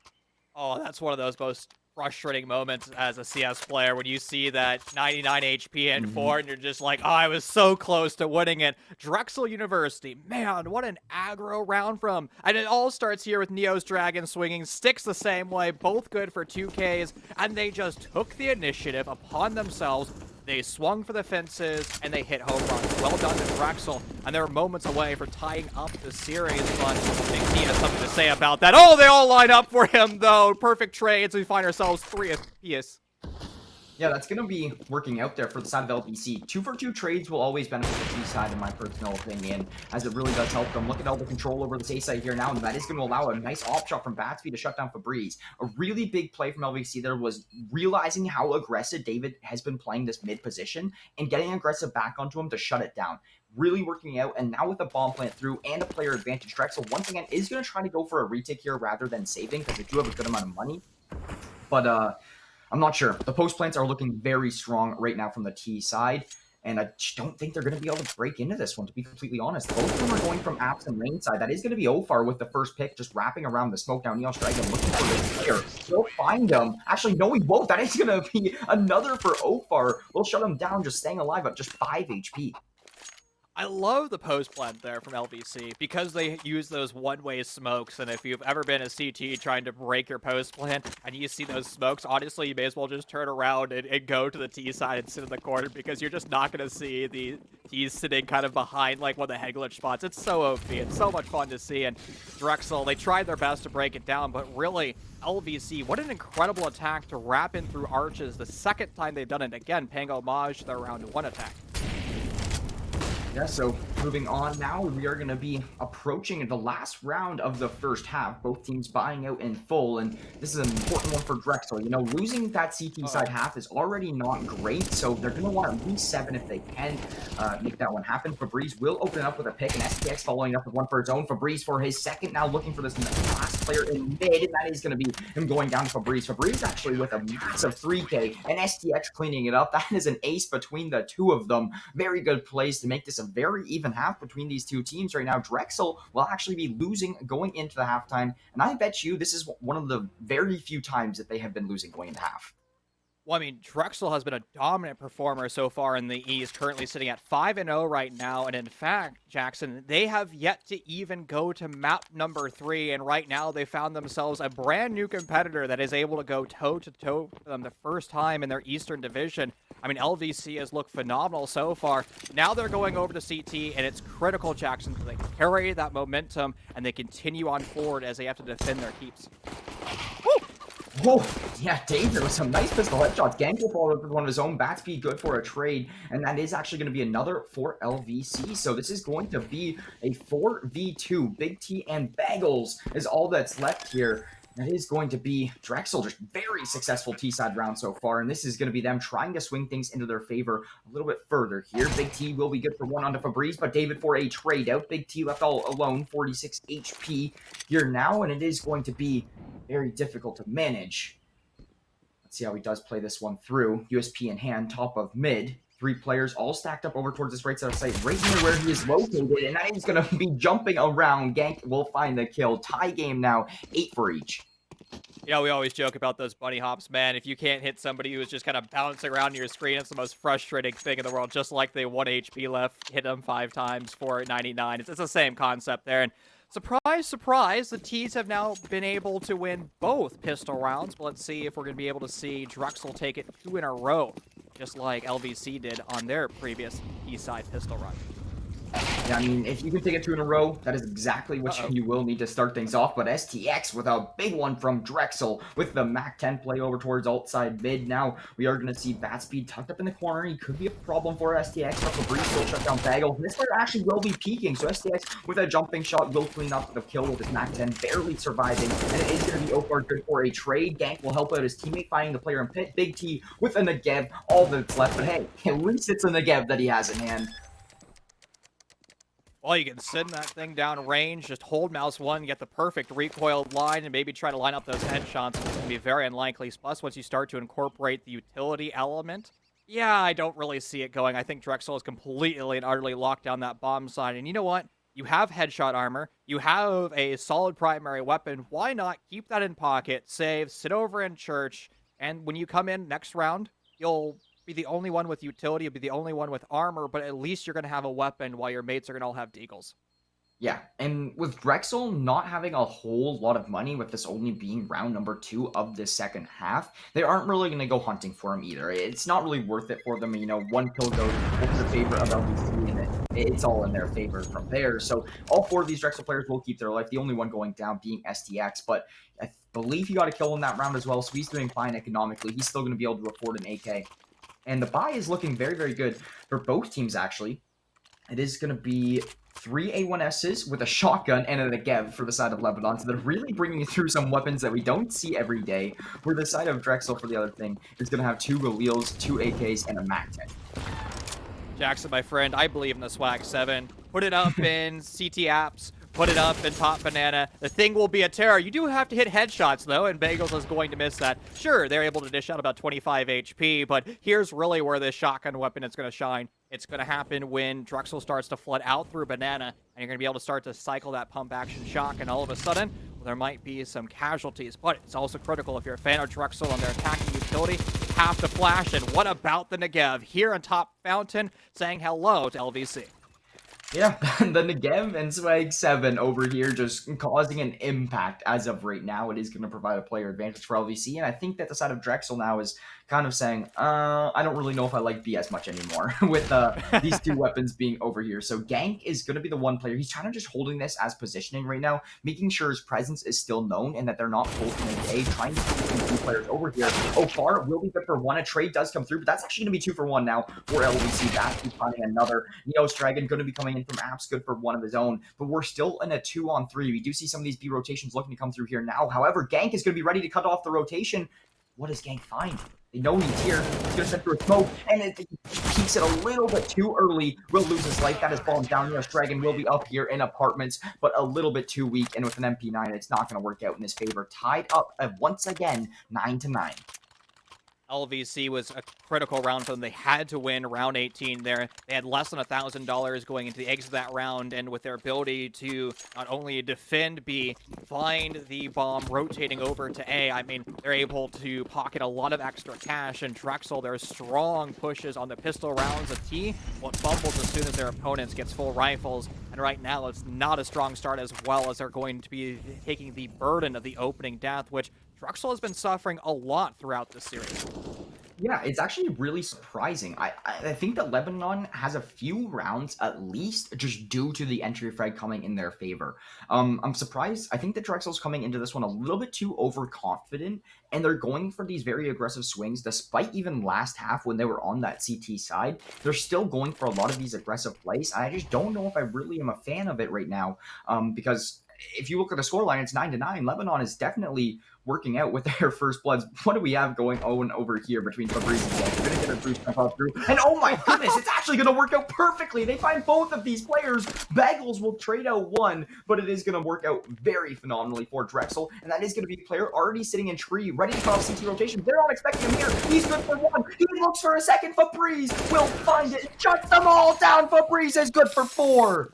Oh, that's one of those most frustrating moments as a CS player when you see that 99 HP and 4 and you're just like, oh, I was so close to winning it. Drexel University, man, what an aggro round from. And it all starts here with Neo's Dragon swinging, sticks the same way, both good for 2Ks, and they just took the initiative upon themselves. They swung for the fences, and they hit home runs. Well done to Drexel, and they're moments away for tying up the series, but Big T has something to say about that. Oh, they all line up for him, though. Perfect trades. We find ourselves 3 apiece. Yeah, that's going to be working out there for the side of LBC. 2-for-2 trades will always benefit the T side, in my personal opinion, as it really does help them. Look at all the control over this A side here now, and that is going to allow a nice op shot from Batsby to shut down Febreze. A really big play from LBC there was realizing how aggressive David has been playing this mid position and getting aggressive back onto him to shut it down. Really working out, and now with a bomb plant through and a player advantage, Drexel once again is going to try to go for a retake here rather than saving, because they do have a good amount of money. But, I'm not sure. The post plants are looking very strong right now from the T side, and I just don't think they're going to be able to break into this one, to be completely honest. Both of them are going from apps and lane side. That is going to be Ofar with the first pick, just wrapping around the smoke down Neos Dragon, looking for this player. They'll find him. Actually, no, he won't. That is going to be another for Ofar. We'll shut him down, just staying alive at just 5 HP. I love the post plant there from LVC because they use those one-way smokes, and if you've ever been a CT trying to break your post plant and you see those smokes, honestly, you may as well just turn around and go to the T side and sit in the corner, because you're just not going to see the T's sitting kind of behind like one of the head glitch spots. It's so OP. It's so much fun to see, and Drexel, they tried their best to break it down, but really, LVC, what an incredible attack to wrap in through arches the second time they've done it. Again, paying homage to their round 1 attack. Yeah, so moving on now, we are going to be approaching the last round of the first half. Both teams buying out in full, and this is an important one for Drexel. You know, losing that CT side half is already not great, so they're going to want at least 7 if they can make that one happen. Febreze will open up with a pick, and STX following up with one for his own. Febreze for his second, now looking for this last player in mid, and that is going to be him going down to Febreze. Febreze actually with a massive 3K, and STX cleaning it up. That is an ace between the two of them. Very good plays to make this a very even half between these two teams right now. Drexel will actually be losing going into the halftime, and I bet you this is one of the very few times that they have been losing going into half. Well, I mean, Drexel has been a dominant performer so far in the East, currently sitting at 5-0 right now. And in fact, Jackson, they have yet to even go to map number 3. And right now, they found themselves a brand new competitor that is able to go toe-to-toe for them the first time in their Eastern Division. I mean, LVC has looked phenomenal so far. Now they're going over to CT, and it's critical, Jackson, that they carry that momentum and they continue on forward as they have to defend their keeps. Woo! Oh, yeah, David with some nice pistol headshots. Gang will follow up with one of his own. Batsby good for a trade, and that is actually going to be another for LVC. So this is going to be a 4v2. Big T and Bagels is all that's left here. That is going to be Drexel, just very successful T-side round so far, and this is going to be them trying to swing things into their favor a little bit further here. Big T will be good for one onto Febreze, but David for a trade out. Big T left all alone, 46 HP here now, and it is going to be very difficult to manage. Let's see how he does play this one through. USP in hand, top of mid. 3 players all stacked up over towards this right side of sight, right near where he is located, and now he's going to be jumping around. Gank will find the kill. Tie game now, 8 for each. You know, we always joke about those bunny hops, man. If you can't hit somebody who's just kind of bouncing around your screen, it's the most frustrating thing in the world. Just like they 1 HP left, hit them 5 times for 99. It's the same concept there. And surprise, surprise, the T's have now been able to win both pistol rounds. But let's see if we're going to be able to see Drexel take it 2 in a row, just like LVC did on their previous Eastside pistol run. Yeah, I mean, if you can take it 2 in a row, that is exactly what you will need to start things off. But STX with a big one from Drexel with the Mac 10 play over towards alt side mid. Now we are going to see Batspeed tucked up in the corner. He could be a problem for STX, but Febreze will shut down Bagel. This player actually will be peeking, so STX with a jumping shot will clean up the kill with his Mac 10, barely surviving. And it is going to be Ofar good for a trade. Gank will help out his teammate finding the player in pit. Big T with a Negev, all that's left. But hey, at least it's a Negev that he has in hand. Well, you can send that thing down range, just hold mouse 1, get the perfect recoiled line, and maybe try to line up those headshots, which can be very unlikely. Plus, once you start to incorporate the utility element, yeah, I don't really see it going. I think Drexel has completely and utterly locked down that bomb side. And you know what? You have headshot armor. You have a solid primary weapon. Why not keep that in pocket, save, sit over in church, And when you come in next round, you'll be the only one with utility, you'll be the only one with armor, but at least you're going to have a weapon while your mates are going to all have deagles. Yeah, and with Drexel not having a whole lot of money, with this only being round number 2 of the second half, they aren't really going to go hunting for him either. It's not really worth it for them. You know, one kill goes over the favor of LBC, and it's all in their favor from there. So all 4 of these Drexel players will keep their life. The only one going down being STX, but I believe he got a kill in that round as well, so he's doing fine economically. He's still going to be able to afford an AK. And the buy is looking very, very good for both teams, actually. It is going to be 3 A1Ss with a shotgun and a Negev for the side of Lebanon. So they're really bringing through some weapons that we don't see every day. Where the side of Drexel, for the other thing, is going to have 2 Galils, 2 AKs, and a MAC-10. Jackson, my friend, I believe in the Swag 7. Put it up in CT apps. Put it up in Top Banana. The thing will be a terror. You do have to hit headshots, though, and Bagels is going to miss that. Sure, they're able to dish out about 25 HP, but here's really where this shotgun weapon is going to shine. It's going to happen when Drexel starts to flood out through Banana, and you're going to be able to start to cycle that pump action shock, and all of a sudden, well, there might be some casualties. But it's also critical if you're a fan of Drexel and their attacking utility, you have to flash. And what about the Negev here on top fountain saying hello to LVC? Yeah, the Negev and Swag 7 over here just causing an impact as of right now. It is going to provide a player advantage for LVC, and I think that the side of Drexel now is kind of saying, I don't really know if I like B as much anymore with these 2 weapons being over here. So Gank is going to be the one player. He's trying to just holding this as positioning right now, making sure his presence is still known and that they're not bolting an A, trying to keep these 2 players over here. Far will be good for 1. A trade does come through, but that's actually going to be 2 for 1 now for LVC. That's finding another. Neos Dragon going to be coming in from apps, good for 1 of his own, but we're still in a 2-on-3. We do see some of these B rotations looking to come through here now. However, Gank is going to be ready to cut off the rotation. What does Gank find? They know he's here. He's going to send through a smoke, and it peaks it a little bit too early. Will lose his life. That is bombed down. Neos Dragon will be up here in apartments, but a little bit too weak, and with an MP9, it's not going to work out in his favor. Tied up once again, 9-9. LVC was a critical round for them. They had to win round 18 there. They had less than $1,000 going into the exit of that round, and with their ability to not only defend B, find the bomb rotating over to A, I mean, they're able to pocket a lot of extra cash, and Drexel, their strong pushes on the pistol rounds of T, what fumbles as soon as their opponents gets full rifles, and right now it's not a strong start as well as they're going to be taking the burden of the opening death, which Drexel has been suffering a lot throughout this series. Yeah, it's actually really surprising. I think that Lebanon has a few rounds at least just due to the entry frag coming in their favor. I'm surprised. I think that Drexel's coming into this one a little bit too overconfident, and they're going for these very aggressive swings despite even last half when they were on that CT side. They're still going for a lot of these aggressive plays. I just don't know if I really am a fan of it right now, because if you look at the scoreline, it's 9-9. Lebanon is definitely working out with their first bloods. What do we have going on over here between Fabrice and Gank? We're going to get a boost jump out through. And oh my goodness, it's actually going to work out perfectly. They find both of these players. Bagels will trade out 1, but it is going to work out very phenomenally for Drexel. And that is going to be a player already sitting in tree, ready to cause CT rotation. They're not expecting him here. He's good for 1. He looks for a second. Fabrice will find it. Shuts them all down. Fabrice is good for 4.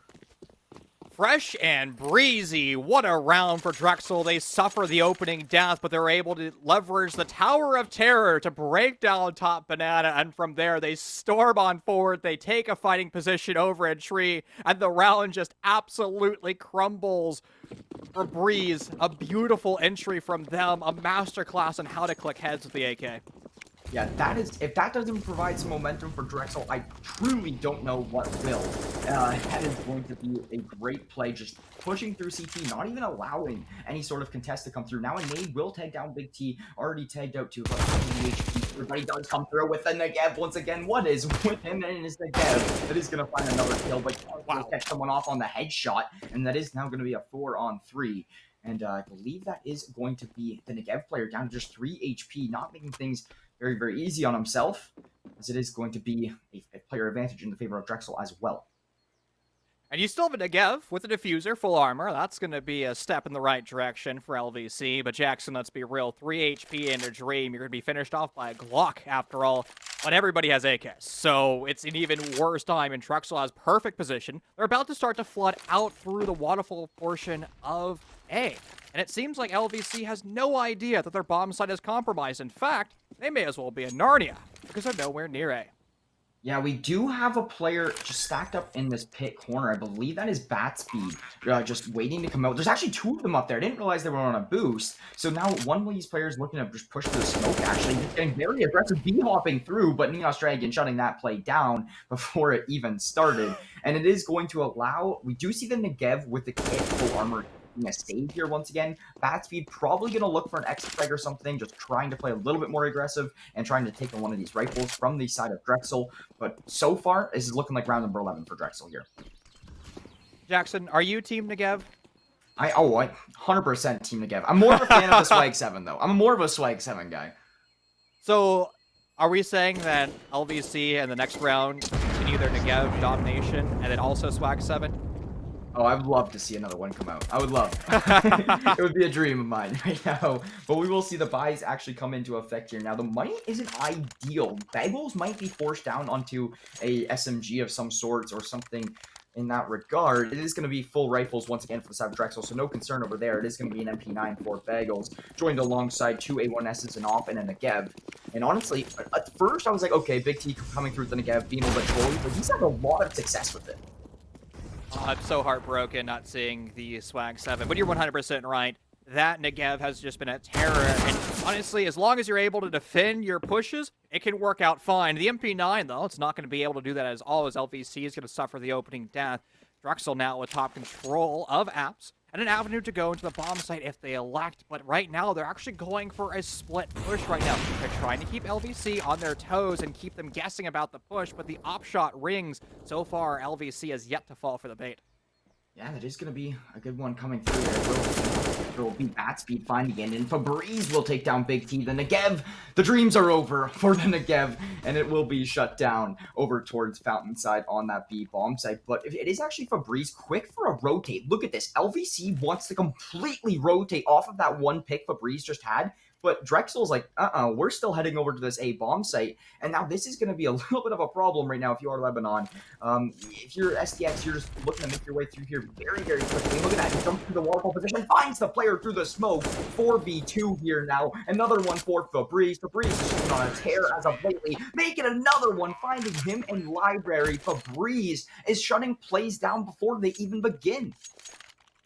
Fresh and breezy. What a round for Drexel. They suffer the opening death, but they're able to leverage the Tower of Terror to break down top Banana, and from there they storm on forward. They take a fighting position over a tree, and the round just absolutely crumbles for Breeze. A beautiful entry from them, a masterclass on how to click heads with the AK. Yeah, that is, if that doesn't provide some momentum for Drexel, I truly don't know what will. That is going to be a great play, just pushing through CT, not even allowing any sort of contest to come through. Now a nade will tag down Big T, already tagged out to about 70 HP. Everybody does come through with the Negev once again. What is with him and his Negev? That is going to find another kill, but will catch someone off on the headshot, and that is now going to be a 4-on-3. And I believe that is going to be the Negev player down to just 3 HP, not making things very, very easy on himself, as it is going to be a player advantage in the favor of Drexel as well. And you still have a Negev with a diffuser, full armor. That's going to be a step in the right direction for LVC. But Jackson, let's be real, 3 HP and a Dream. You're going to be finished off by a Glock, after all, when everybody has AKs. So it's an even worse time, and Drexel has perfect position. They're about to start to flood out through the waterfall portion of A. And it seems like LVC has no idea that their bomb site is compromised. In fact, they may as well be in Narnia, because they're nowhere near A. Yeah, we do have a player just stacked up in this pit corner. I believe that is Batspeed, just waiting to come out. There's actually 2 of them up there. I didn't realize they were on a boost. So now one of these players looking to just push through the smoke, actually. Just getting very aggressive, B-hopping through, but Neos Dragon shutting that play down before it even started. And it is going to allow... We do see the Negev with the kit full armor a save here once again. Batspeed probably going to look for an X-Frag or something, just trying to play a little bit more aggressive and trying to take on one of these rifles from the side of Drexel. But so far, this is looking like round number 11 for Drexel here. Jackson, are you Team Negev? I 100% Team Negev. I'm more of a fan of the Swag 7, though. I'm more of a Swag 7 guy. So, are we saying that LVC in the next round continue their Negev domination and then also Swag 7? Oh, I would love to see another one come out. I would love. It would be a dream of mine right now. But we will see the buys actually come into effect here. Now, the money isn't ideal. Bagels might be forced down onto a SMG of some sorts or something in that regard. It is going to be full rifles once again for the side of Drexel, so no concern over there. It is going to be an MP9 for Bagels, joined alongside 2 A1Ss, an AWP, and a Negev. And honestly, at first I was like, okay, Big T coming through with the Negev, being a little bit trolly, but he's had a lot of success with it. I'm so heartbroken not seeing the Swag 7, but you're 100% right. That Negev has just been a terror, and honestly, as long as you're able to defend your pushes, it can work out fine. The MP9, though, it's not going to be able to do that as all, as LVC is going to suffer the opening death. Drexel now with top control of apps, and an avenue to go into the bomb site if they elect, but right now they're actually going for a split push right now. They're trying to keep LVC on their toes and keep them guessing about the push, but the op shot rings. So far, LVC has yet to fall for the bait. Yeah, that is going to be a good one coming through there. There will be Batspeed finding it, and Febreze will take down Big T. The Negev, the dreams are over for the Negev, and it will be shut down over towards Fountainside on that B bomb site. But it is actually Febreze quick for a rotate. Look at this. LVC wants to completely rotate off of that one pick Febreze just had. But Drexel's like, we're still heading over to this A bomb site. And now this is going to be a little bit of a problem right now if you are Lebanon. If you're STX, you're just looking to make your way through here very, very quickly. Look at that. He jumps through the waterfall position, finds the player through the smoke. 4v2 here now. Another one for Febreze. Febreze is just on a tear as of lately. Making another one, finding him in library. Febreze is shutting plays down before they even begin.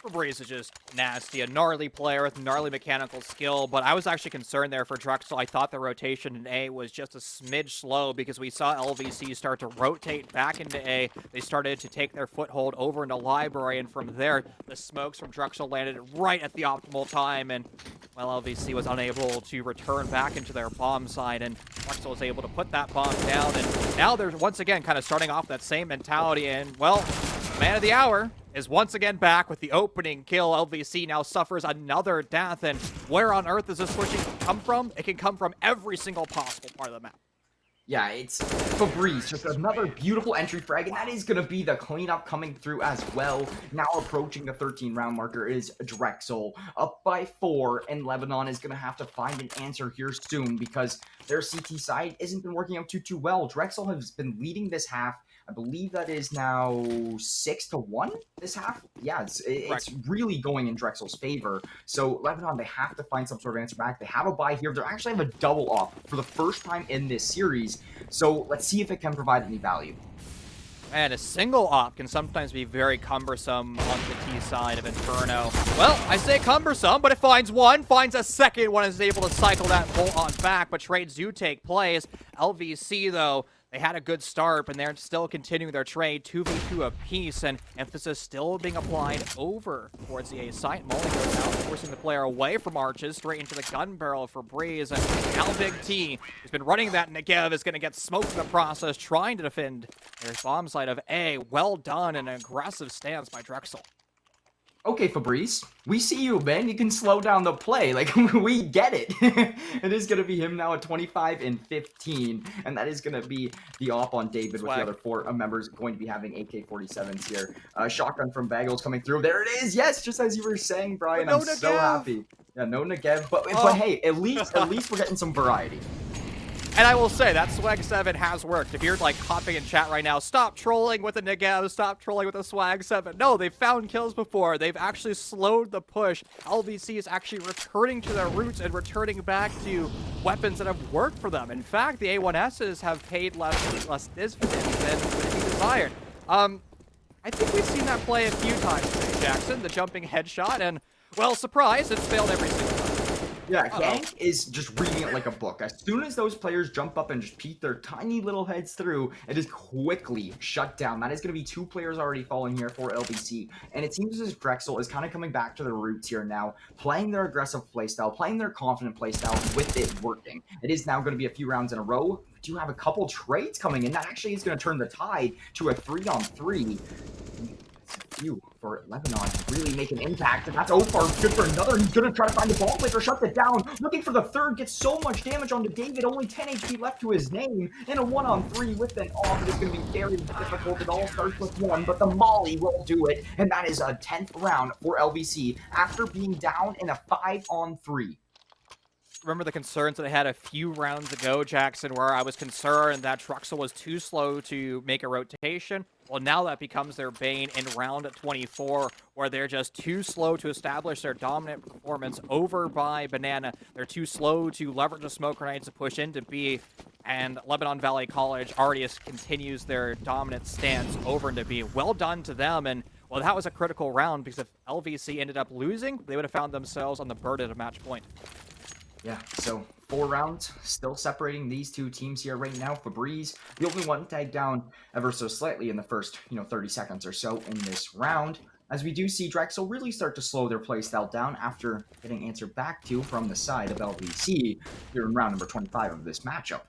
Febreze is just nasty, a gnarly player with gnarly mechanical skill, but I was actually concerned there for Drexel. I thought the rotation in A was just a smidge slow because we saw LVC start to rotate back into A. They started to take their foothold over into Library, and from there, the smokes from Drexel landed right at the optimal time, and, well, LVC was unable to return back into their bomb site, and Drexel was able to put that bomb down, and now they're once again kind of starting off that same mentality, and, well, man of the hour is once again back with the opening kill. LVC now suffers another death, and where on earth does this pushing come from? It can come from every single possible part of the map. Yeah, it's Febreze, just another beautiful entry frag, and that is going to be the cleanup coming through as well. Now approaching the 13-round marker is Drexel, up by 4, and Lebanon is going to have to find an answer here soon because their CT side isn't been working out too well. Drexel has been leading this half. I believe that is now 6-1 this half. Yeah, it's really going in Drexel's favor. So Lebanon, they have to find some sort of answer back. They have a buy here. They actually have a double off for the first time in this series. So let's see if it can provide any value. And a single op can sometimes be very cumbersome on the T side of Inferno. Well, I say cumbersome, but it finds one, finds a second one, is able to cycle that bolt on back, but trades do take place. LVC, though, they had a good start, but they're still continuing their trade, 2v2 apiece, and emphasis still being applied over towards the A site. Molly goes out, forcing the player away from Arches, straight into the gun barrel for Breeze, and now Big T, who's been running that Negev, is going to get smoked in the process, trying to defend their bomb site of A. Well done, and an aggressive stance by Drexel. Okay, Fabrice, we see you, man. You can slow down the play. Like, we get it. It is going to be him now at 25 and 15, and that is going to be the op on David with the Swag. other four members going to be having AK-47s here. Shotgun from Bagels coming through. There it is. Yes, just as you were saying, But Brian. I'm no so Negev. happy. Yeah, no Negev, but Oh. hey, at least we're getting some variety. And I will say, that Swag 7 has worked. If you're, like, hopping in chat right now, stop trolling with the Negev, stop trolling with the Swag 7. No, they've found kills before. They've actually slowed the push. LVC is actually returning to their roots and returning back to weapons that have worked for them. In fact, the A1Ss have paid less dividends than would be desired. I think we've seen that play a few times today, Jackson. The jumping headshot, and, well, surprise, it's failed every single time. Yeah, Gank is just reading it like a book. As soon as those players jump up and just peek their tiny little heads through, it is quickly shut down. That is going to be 2 players already falling here for LBC. And it seems as if Drexel is kind of coming back to their roots here now, playing their aggressive playstyle, playing their confident playstyle with it working. It is now going to be a few rounds in a row. We do have a couple trades coming in. That actually is going to turn the tide to a 3-on-3. You for Lebanon to really make an impact, and that's Ofar. Good for another. He's gonna try to find the ball player, shut it down. Looking for the third, gets so much damage onto David. Only 10 HP left to his name. In a 1-on-3 with an off, it is gonna be very difficult. It all starts with one, but the Molly will do it, and that is a 10th round for LBC after being down in a 5-on-3. Remember the concerns that I had a few rounds ago, Jackson, where I was concerned that Drexel was too slow to make a rotation? Well, now that becomes their bane in round 24, where they're just too slow to establish their dominant performance over by Banana. They're too slow to leverage the smoke grenades to push into B, and Lebanon Valley College already continues their dominant stance over into B. Well done to them, and well, that was a critical round, because if LVC ended up losing, they would have found themselves on the bird at a match point. Yeah, so 4 rounds, still separating these two teams here right now. Fabrice, the only one tagged down ever so slightly in the first, 30 seconds or so in this round. As we do see Drexel really start to slow their playstyle down after getting answered back to from the side of LVC here in round number 25 of this matchup.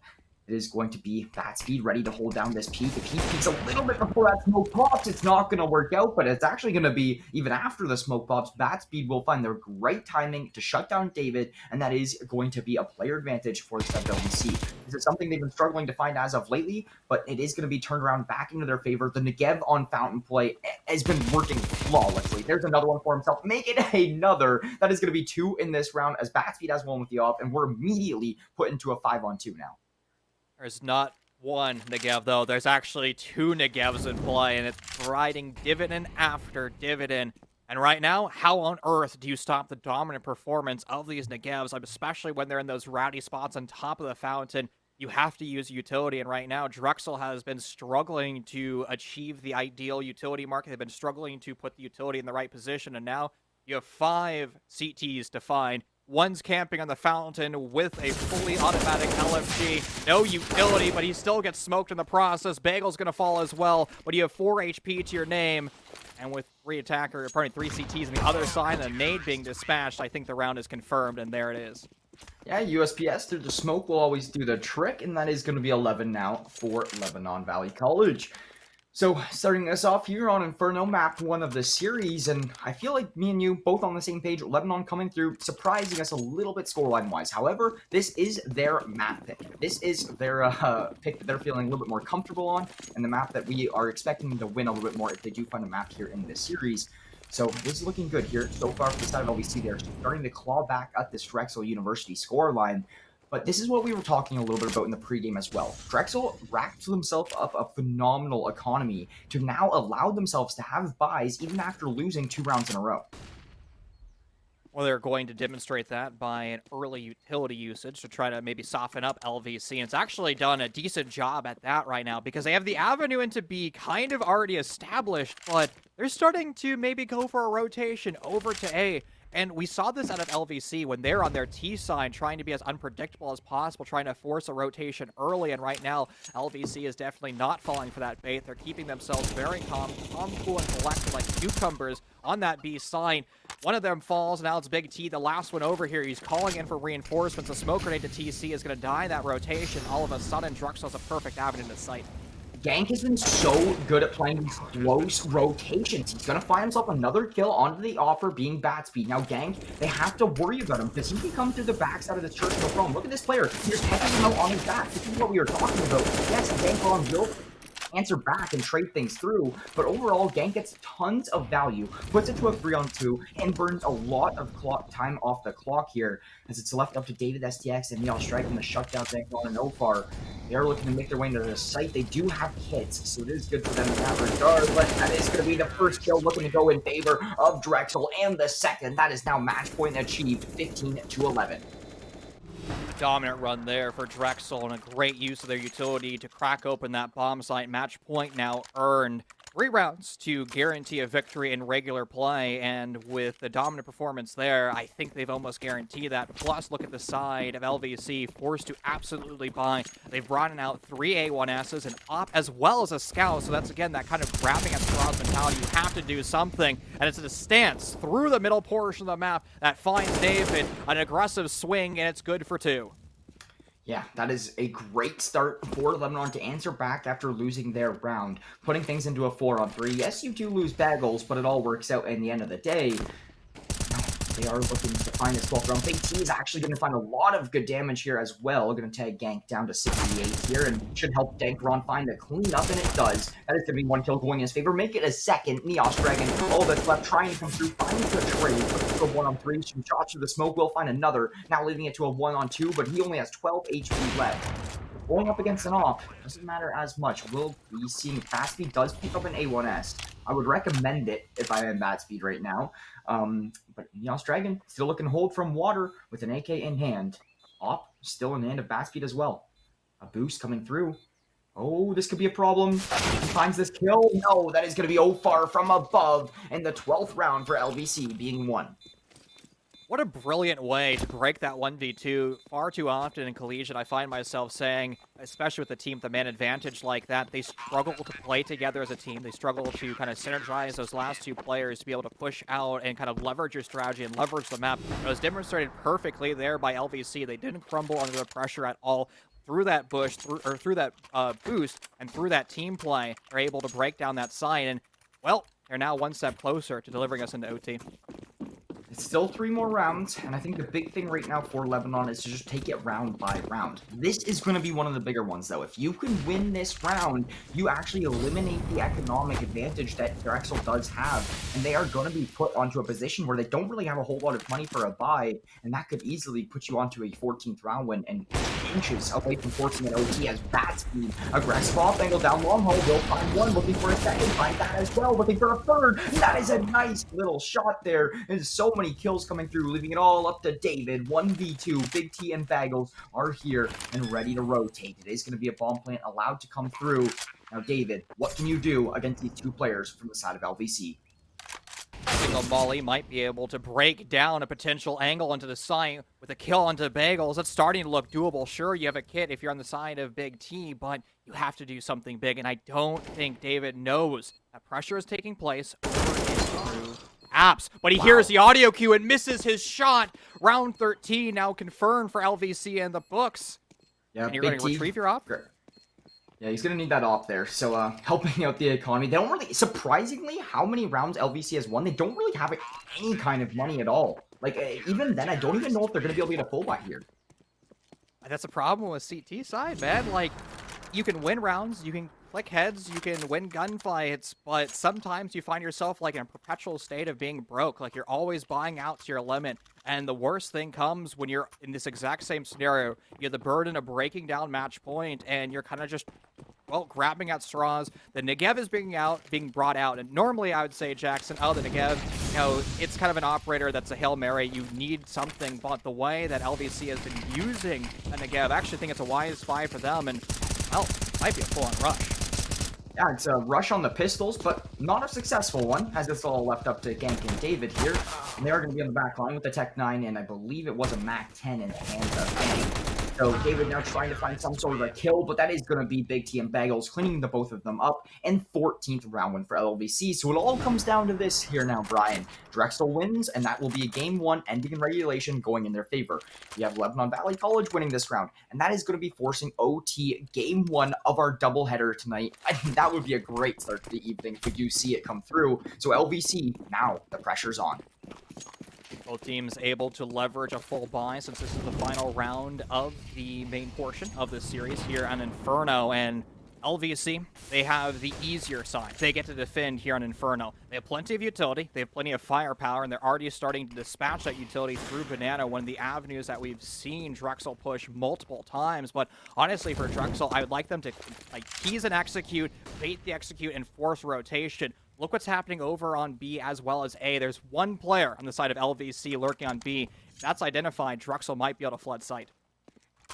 It is going to be Batspeed ready to hold down this peak. If he peeks a little bit before that smoke pops, it's not going to work out, but it's actually going to be, even after the smoke pops, Batspeed will find the right timing to shut down David, and that is going to be a player advantage for the WC. This is something they've been struggling to find as of lately, but it is going to be turned around back into their favor. The Negev on Fountain play has been working flawlessly. There's another one for himself. Make it another. That is going to be 2 in this round, as Batspeed has one with the off, and we're immediately put into a 5-on-2 now. There's not one Negev, though. There's actually 2 Negevs in play, and it's providing dividend after dividend. And right now, how on earth do you stop the dominant performance of these Negevs, especially when they're in those rowdy spots on top of the fountain? You have to use utility, and right now, Drexel has been struggling to achieve the ideal utility market. They've been struggling to put the utility in the right position, and now you have 5 CTs to find. One's camping on the fountain with a fully automatic LFG. No utility, but he still gets smoked in the process. Bagel's going to fall as well, but you have 4 HP to your name. And with 3 CTs on the other side and a nade being dispatched, I think the round is confirmed, and there it is. Yeah, USPS through the smoke will always do the trick, and that is going to be 11 now for Lebanon Valley College. So, starting us off here on Inferno, map 1 of the series, and I feel like me and you both on the same page. Lebanon coming through, surprising us a little bit scoreline-wise. However, this is their map pick. This is their pick that they're feeling a little bit more comfortable on, and the map that we are expecting them to win a little bit more if they do find a map here in this series. So, this is looking good here. So far, for the side of LVC, they're starting to claw back at this Drexel University scoreline. But this is what we were talking a little bit about in the pregame as well. Drexel racked themselves up a phenomenal economy to now allow themselves to have buys even after losing 2 rounds in a row. Well, they're going to demonstrate that by an early utility usage to try to maybe soften up LVC. And it's actually done a decent job at that right now, because they have the avenue into B kind of already established, but they're starting to maybe go for a rotation over to A. And we saw this out of LVC when they're on their T side, trying to be as unpredictable as possible, trying to force a rotation early. And right now, LVC is definitely not falling for that bait. They're keeping themselves very calm, cool, and collected like cucumbers on that B side. One of them falls, now it's Big T, the last one over here. He's calling in for reinforcements. A smoke grenade to TC is going to die in that rotation. All of a sudden, Drexel has a perfect avenue to sight. Gank has been so good at playing these close rotations. He's going to find himself another kill onto the offer being bat speed. Now, Gank, they have to worry about him because he can come through the backside of the church no problem. Look at this player. He's just heading him out on his back. This is what we were talking about. Yes, Gank on will answer back and trade things through, but overall, Gank gets tons of value, puts it to a 3-on-2, and burns a lot of time off the clock here, as it's left up to David STX and Neil striking the shutdown tank on an OFAR. They are looking to make their way into the site. They do have kits, so it is good for them in that regard, but that is going to be the first kill looking to go in favor of Drexel, and the second. That is now match point achieved, 15-11. Dominant run there for Drexel and a great use of their utility to crack open that bomb site. Match point now earned. 3 rounds to guarantee a victory in regular play, and with the dominant performance there, I think they've almost guaranteed that. Plus, look at the side of LVC, forced to absolutely buy. They've brought in out 3 A1Ss, an op, as well as a scout, so that's, again, that kind of grabbing at straws mentality. You have to do something, and it's a stance through the middle portion of the map that finds David, an aggressive swing, and it's good for 2. Yeah, that is a great start for Lebanon to answer back after losing their round, putting things into a 4-on-3. Yes, you do lose Bagels, but it all works out in the end of the day. They are looking to find this 12th round. Big T is actually going to find a lot of good damage here as well. Going to tag Gank down to 68 here, and should help Dankron find the cleanup, and it does. That is going to be 1 kill going in his favor. Make it a second. Neos Dragon, all that's left, trying to come through, finding the trade. Puts it to a 1-on-3. Some shots through the smoke will find another. Now leaving it to a 1-on-2, but he only has 12 HP left. Going up against an op doesn't matter as much. We'll be seeing Batspeed does pick up an A1S. I would recommend it if I am Batspeed right now. But Neos Dragon still looking to hold from water with an AK in hand. Op still in hand of Batspeed as well. A boost coming through. Oh, this could be a problem. He finds this kill. No, that is going to be OFAR from above. And the 12th round for LVC being won. What a brilliant way to break that 1v2. Far too often in Collegiate, I find myself saying, especially with a team with a man advantage like that, they struggle to play together as a team. They struggle to kind of synergize those last 2 players to be able to push out and kind of leverage your strategy and leverage the map. It was demonstrated perfectly there by LVC. They didn't crumble under the pressure at all. Through that bush, through that boost, and through that team play, they're able to break down that side. And, well, they're now 1 step closer to delivering us into OT. It's still 3 more rounds, and I think the big thing right now for Lebanon is to just take it round by round. This is going to be one of the bigger ones, though. If you can win this round, you actually eliminate the economic advantage that Drexel does have, and they are going to be put onto a position where they don't really have a whole lot of money for a buy, and that could easily put you onto a 14th round win and inches away from forcing an OT as Batspeed. Aggressive off angle down long hole, will find one, looking for a second, find that as well, looking for a third. That is a nice little shot there, and so many kills coming through, leaving it all up to David. 1v2, Big T and Bagels are here and ready to rotate. It is going to be a bomb plant allowed to come through. Now, David, what can you do against these 2 players from the side of LVC? Single Molly might be able to break down a potential angle into the site with a kill onto Bagels. It's starting to look doable. Sure, you have a kit if you're on the side of Big T, but you have to do something big, and I don't think David knows that pressure is taking place over into apps, but he hears the audio cue and misses his shot. Round 13 now confirmed for LVC and the books. Yeah, and you're going to retrieve your op? Yeah, he's going to need that op there. So, helping out the economy. They don't really, surprisingly, how many rounds LVC has won, they don't really have any kind of money at all. Like, even then, I don't even know if they're going to be able to get a full buy here. That's a problem with CT side, man. Like, you can win rounds, you can click heads, you can win gunfights, but sometimes you find yourself like in a perpetual state of being broke. Like, you're always buying out to your limit. And the worst thing comes when you're in this exact same scenario. You have the burden of breaking down match point, and you're kind of just, well, grabbing at straws. The Negev is being brought out. And normally I would say, Jackson, oh, the Negev, you know, it's kind of an operator that's a Hail Mary. You need something, but the way that LVC has been using the Negev, I actually think it's a wise buy for them, and, well, might be a full-on rush. Yeah, it's a rush on the pistols, but not a successful one, as it's all left up to Gank and David here. And they are going to be on the back line with the Tech 9, and I believe it was a Mac 10 in the hands of Gank. So David now trying to find some sort of a kill, but that is going to be Big T and Bagels cleaning the both of them up, and 14th round win for LVC. So it all comes down to this here now, Brian. Drexel wins, and that will be a game one ending in regulation going in their favor. You have Lebanon Valley College winning this round, and that is going to be forcing OT game one of our doubleheader tonight. I think that would be a great start to the evening if we do see it come through. So LVC, now the pressure's on. Both teams able to leverage a full buy since this is the final round of the main portion of this series here on Inferno. And LVC, they have the easier side. They get to defend here on Inferno. They have plenty of utility, they have plenty of firepower, and they're already starting to dispatch that utility through Banana, one of the avenues that we've seen Drexel push multiple times. But honestly, for Drexel, I would like them to tease and execute, bait the execute, and force rotation. Look what's happening over on B as well as A. There's one player on the side of LVC lurking on B. If that's identified, Drexel might be able to flood site.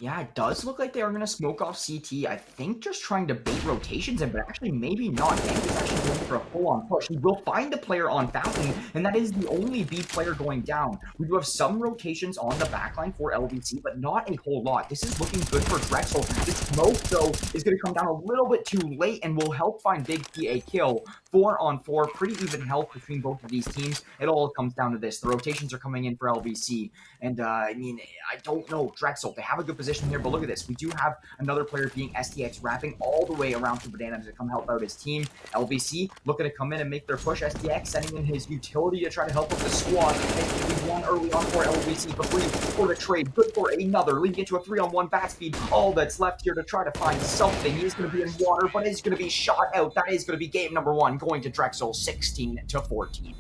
Yeah, it does look like they are going to smoke off CT. I think just trying to bait rotations in, but actually maybe not. Hank is actually going for a full-on push. He will find the player on Fountain, and that is the only B player going down. We do have some rotations on the backline for LVC, but not a whole lot. This is looking good for Drexel. The smoke, though, is going to come down a little bit too late and will help find Big T a kill. 4-on-4, pretty even health between both of these teams. It all comes down to this. The rotations are coming in for LVC, and I mean, I don't know. Drexel, they have a good position here, but look at this. We do have another player being STX wrapping all the way around to Banana to come help out his team. LVC looking to come in and make their push. STX sending in his utility to try to help with the squad. And one early on for LVC for free for the trade. Good for another, leading into a 3-on-1 bat speed. All that's left here to try to find something. He is going to be in water, but is going to be shot out. That is going to be game number one, going to Drexel 16-14.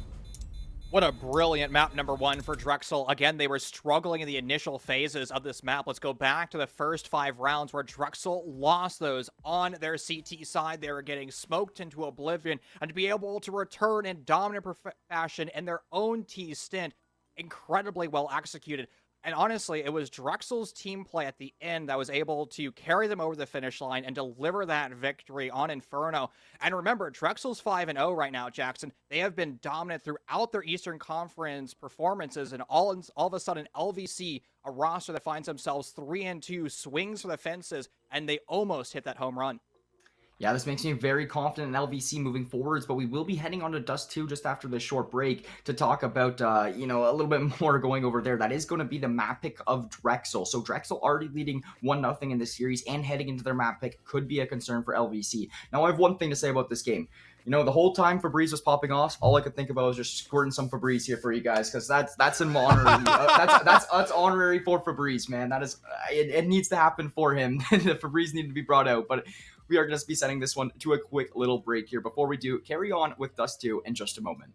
What a brilliant map number one for Drexel. Again, they were struggling in the initial phases of this map. Let's go back to the first 5 rounds where Drexel lost those on their CT side. They were getting smoked into oblivion, and to be able to return in dominant fashion in their own T stint, incredibly well executed. And honestly, it was Drexel's team play at the end that was able to carry them over the finish line and deliver that victory on Inferno. And remember, Drexel's 5-0 right now, Jackson. They have been dominant throughout their Eastern Conference performances, and all of a sudden, LVC, a roster that finds themselves 3-2, swings for the fences, and they almost hit that home run. Yeah, this makes me very confident in LVC moving forwards, but we will be heading on to Dust 2 just after this short break to talk about, a little bit more going over there. That is going to be the map pick of Drexel. So Drexel already leading 1-0 in this series, and heading into their map pick could be a concern for LVC. Now, I have one thing to say about this game. The whole time Febreze was popping off, all I could think about was just squirting some Febreze here for you guys, because that's an honorary. That's honorary for Febreze, man. That is it needs to happen for him. The Febreze need to be brought out, but we are going to be sending this one to a quick little break here. Before we do, carry on with Dust 2 in just a moment.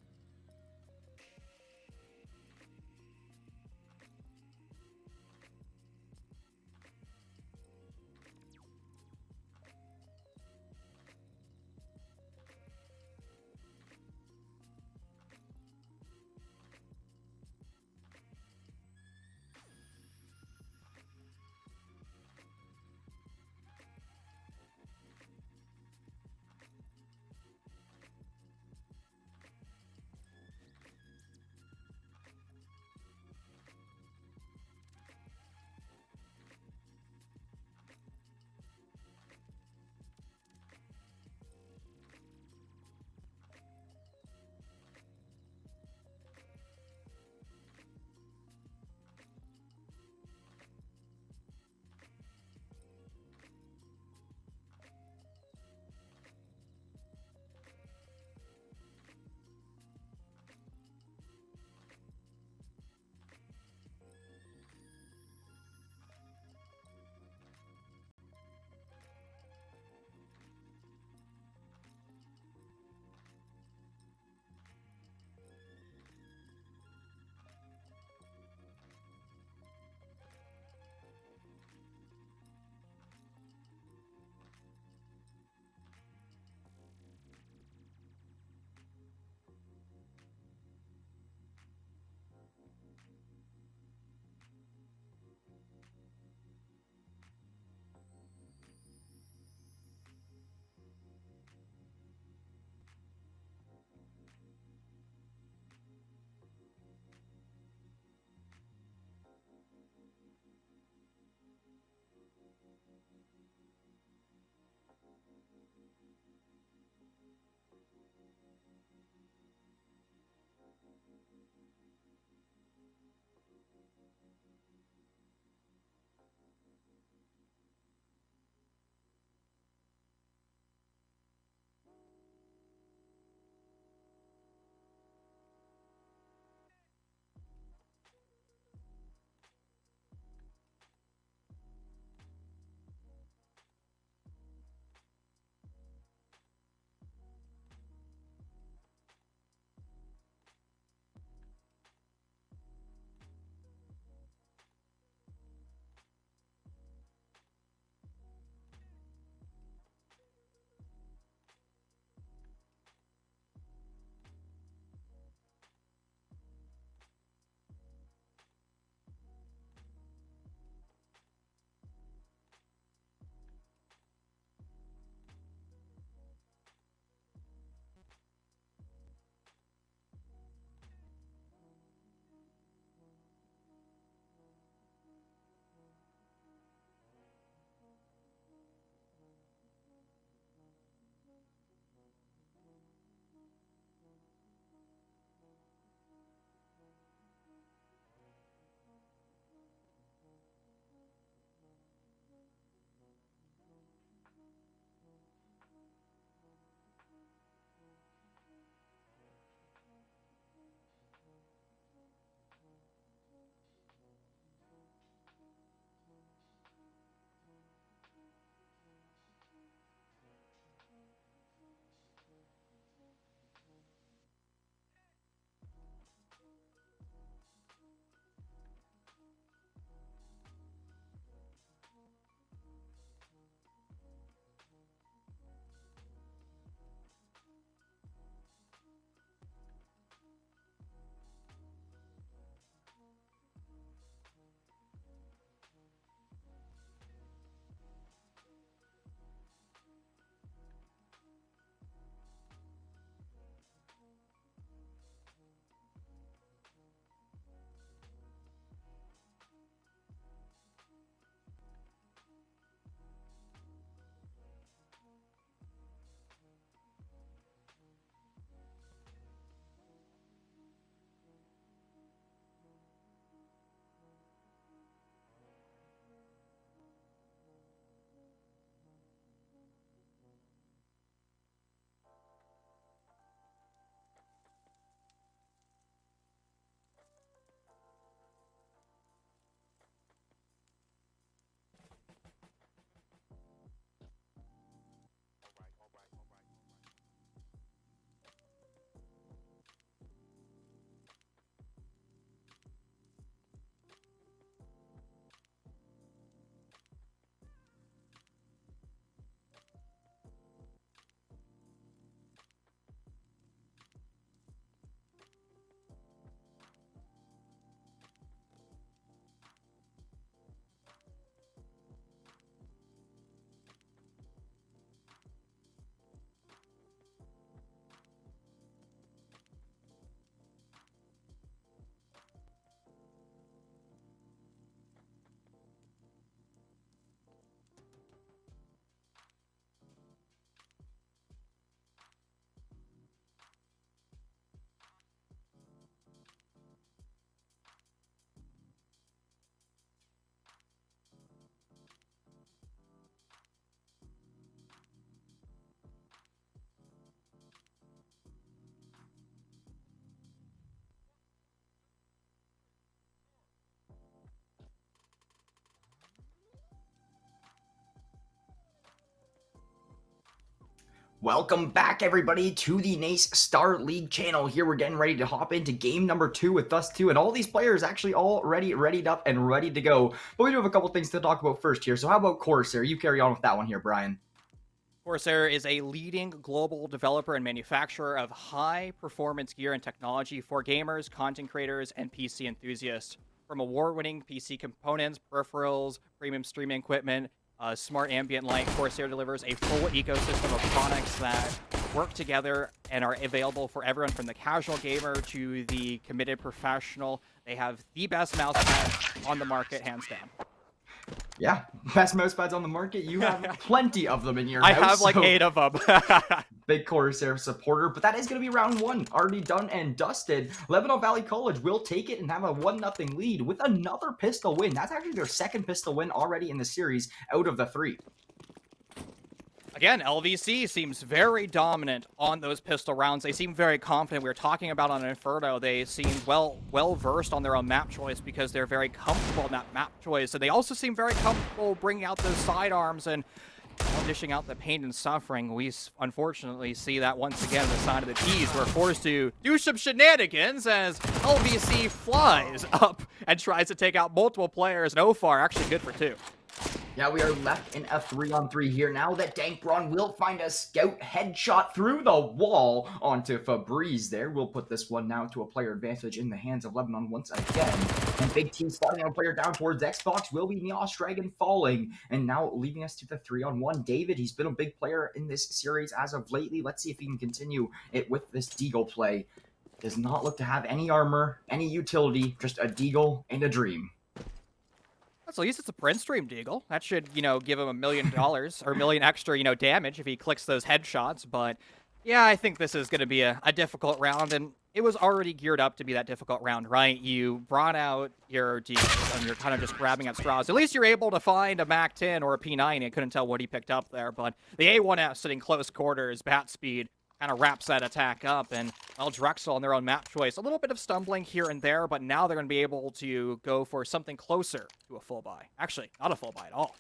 Welcome back, everybody, to the NACE Starleague channel. Here we're getting ready to hop into game number 2 with us two, and all these players actually already readied up and ready to go. But we do have a couple things to talk about first here. So how about Corsair? You carry on with that one here, Brian. Corsair is a leading global developer and manufacturer of high-performance gear and technology for gamers, content creators, and PC enthusiasts. From award-winning PC components, peripherals, premium streaming equipment, smart ambient light, Corsair delivers a full ecosystem of products that work together and are available for everyone from the casual gamer to the committed professional. They have the best mouse pad on the market, hands down. Yeah, best mouse pads on the market. You have plenty of them in your I house. have like So 8 of them. big Corsair supporter, but that is going to be round one, already done and dusted. Lebanon Valley College will take it and have a 1-0 lead with another pistol win. That's actually their second pistol win already in the series out of the 3. Again, LVC seems very dominant on those pistol rounds. They seem very confident. We were talking about on Inferno, they seem well versed on their own map choice because they're very comfortable in that map choice. And they also seem very comfortable bringing out those sidearms and dishing out the pain and suffering. We unfortunately see that once again on the side of the T's. We're forced to do some shenanigans as LVC flies up and tries to take out multiple players. And OFAR actually good for 2. Yeah, we are left in a 3-on-3 here now that Dankbron will find a scout headshot through the wall onto Fabrice there. We'll put this one now to a player advantage in the hands of Lebanon once again. And Big T spotting a player down towards Xbox will be Neos Dragon falling. And now leaving us to the 3-on-1. David, he's been a big player in this series as of lately. Let's see if he can continue it with this Deagle play. Does not look to have any armor, any utility, just a Deagle and a dream. So at least it's a Prince Stream Deagle. That should, give him $1 million or $1 million extra, damage if he clicks those headshots. But yeah, I think this is going to be a difficult round, and it was already geared up to be that difficult round, right? You brought out your Deagles, and you're kind of just grabbing at straws. At least you're able to find a MAC-10 or a P9. I couldn't tell what he picked up there, but the A1S sitting close quarters, bat speed, kind of wraps that attack up, and well, Drexel on their own map choice. A little bit of stumbling here and there, but now they're going to be able to go for something closer to a full buy. Actually, not a full buy at all.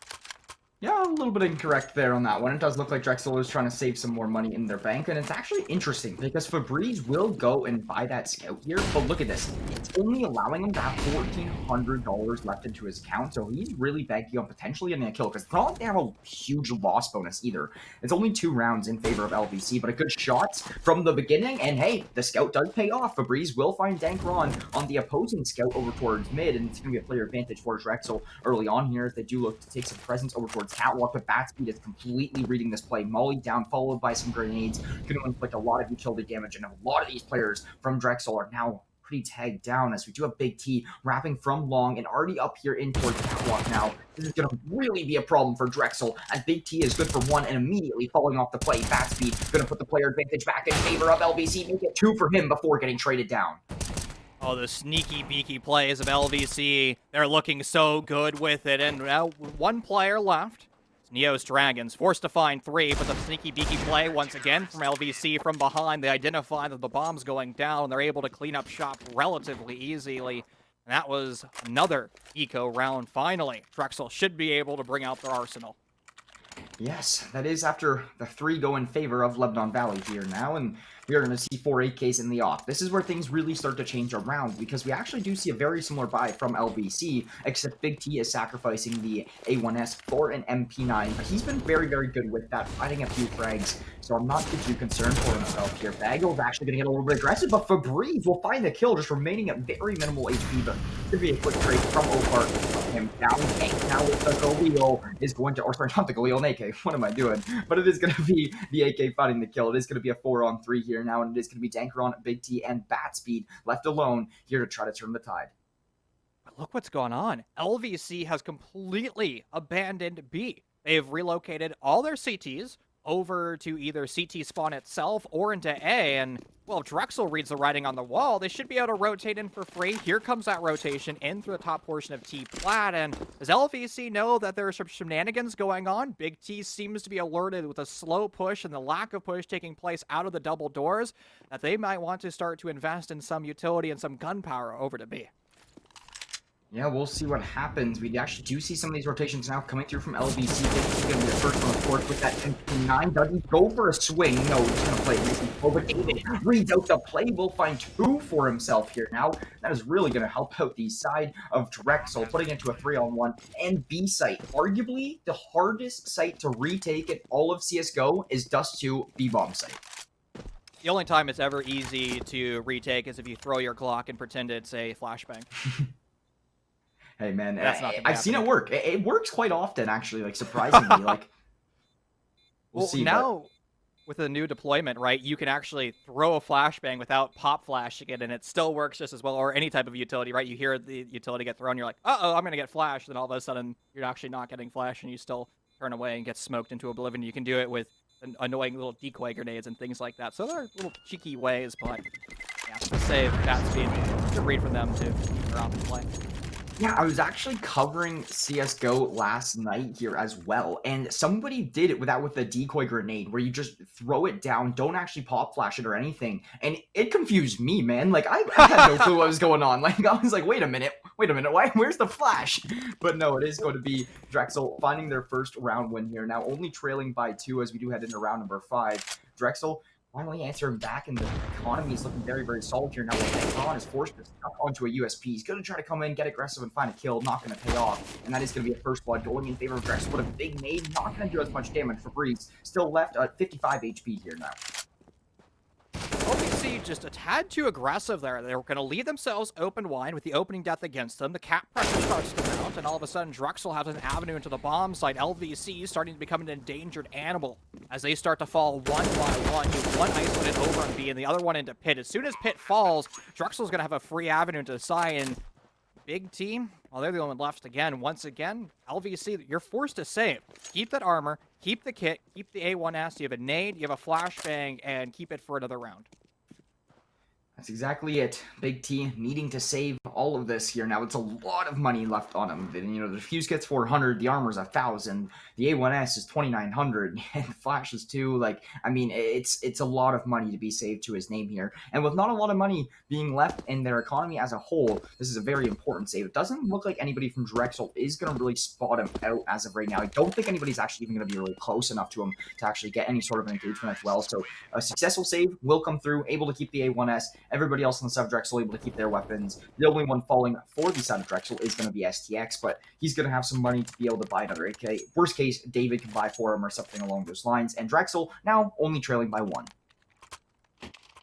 Yeah, a little bit incorrect there on that one. It does look like Drexel is trying to save some more money in their bank, and it's actually interesting because Fabrice will go and buy that scout here, but look at this. It's only allowing him to have $1,400 left into his account, so he's really banking on potentially getting a kill, because it's not like they have a huge loss bonus either. It's only 2 rounds in favor of LVC, but a good shot from the beginning, and hey, the scout does pay off. Fabrice will find Dankron on the opposing scout over towards mid, and it's going to be a player advantage for Drexel early on here as they do look to take some presence over towards Catwalk, but Batspeed is completely reading this play. Molly down, followed by some grenades. Going to inflict a lot of utility damage, and a lot of these players from Drexel are now pretty tagged down as we do have Big T wrapping from long and already up here in towards Catwalk now. This is going to really be a problem for Drexel, as Big T is good for 1 and immediately falling off the play. Batspeed going to put the player advantage back in favor of LVC, make it 2 for him before getting traded down. Oh, the sneaky beaky plays of LVC. They're looking so good with it, and now 1 player left. Neos Dragons forced to find 3, but the sneaky beaky play once again from LVC from behind. They identify that the bomb's going down. They're able to clean up shop relatively easily. And that was another eco round finally. Drexel should be able to bring out their arsenal. Yes, that is after the 3 go in favor of Lebanon Valley here now, and we are going to see 4 AKs in the off. This is where things really start to change around, because we actually do see a very similar buy from LVC, except Big T is sacrificing the A1S for an MP9, but he's been very, very good with that, fighting a few frags, so I'm not too concerned for himself here. Bagel's actually going to get a little bit aggressive, but Fabrice will find the kill, just remaining at very minimal HP, but could be a quick trade from Opar. Him down, and now with the Galil is going to, or sorry, not the Galil, an AK, what am I doing? But it is going to be the AK finding the kill. It is going to be a 4-on-3 here now, and it is going to be Dankeron, Big T, and Batspeed left alone here to try to turn the tide. Look what's going on. LVC has completely abandoned B. They've relocated all their CTs over to either CT spawn itself or into A, and well, if Drexel reads the writing on the wall, they should be able to rotate in for free. Here comes that rotation in through the top portion of T flat, and does LVC know that there are some shenanigans going on? Big T seems to be alerted with a slow push and the lack of push taking place out of the double doors that they might want to start to invest in some utility and some gunpowder over to B. Yeah, we'll see what happens. We actually do see some of these rotations now coming through from LVC. This is going to be the first one, of course, with that MP9. Does he go for a swing? No, he's going to play it. Oh, but David reads out the play. Will find 2 for himself here now. That is really going to help out the side of Drexel, putting it into a 3-on-1. And B site, arguably the hardest site to retake in all of CSGO is Dust 2 B-bomb site. The only time it's ever easy to retake is if you throw your Glock and pretend it's a flashbang. Hey man, I've seen it work. It works quite often, actually. Like surprisingly, like we'll see. Now, with a new deployment, right, you can actually throw a flashbang without pop flashing it, and it still works just as well, or any type of utility, right? You hear the utility get thrown, you're like, uh-oh, I'm gonna get flashed, and all of a sudden, you're actually not getting flashed, and you still turn away and get smoked into oblivion. You can do it with annoying little decoy grenades and things like that. So there are little cheeky ways, but yeah, the save, that's being a good read from them to keep her off the play. Yeah, I was actually covering CS:GO last night here as well, and somebody did it with a decoy grenade, where you just throw it down, don't actually pop flash it or anything, and it confused me, man. Like I had no clue what was going on. Like I was like, wait a minute, why? Where's the flash? But no, it is going to be Drexel finding their first round win here. Now only trailing by 2 as we do head into round number 5. Drexel finally answering back, and the economy is looking very, very solid here. Now, Khan is forced to stuck onto a USP. He's going to try to come in, get aggressive, and find a kill. Not going to pay off. And that is going to be a first blood going in favor of Drexel. What a big nade. Not going to do as much damage. Fabrice still left at 55 HP here now. OPC just a tad too aggressive there. They were going to leave themselves open wide with the opening death against them. The cap pressure starts to mount, and all of a sudden Drexel has an avenue into the bomb site. LVC starting to become an endangered animal as they start to fall one by one. You have one isolated over on B and the other one into Pit. As soon as Pit falls, Drexel's going to have a free avenue to the side, and big team, well, they're the only one left again. Once again, LVC, you're forced to save. Keep that armor, keep the kit, keep the A1S. You have a nade, you have a flashbang, and keep it for another round. That's exactly it. Big T needing to save all of this here. Now, it's a lot of money left on him. You know, the fuse kit's 400, the armor's 1,000, the A1S is 2,900, and the flash is 2. Like, I mean, it's a lot of money to be saved to his name here. And with not a lot of money being left in their economy as a whole, this is a very important save. It doesn't look like anybody from Drexel is going to really spot him out as of right now. I don't think anybody's actually even going to be really close enough to him to actually get any sort of an engagement as well. So a successful save will come through, able to keep the A1S. Everybody else on the side of Drexel able to keep their weapons. The only one falling for the side of Drexel is going to be STX, but he's going to have some money to be able to buy another AK. Worst case, David can buy for him or something along those lines. And Drexel now only trailing by 1.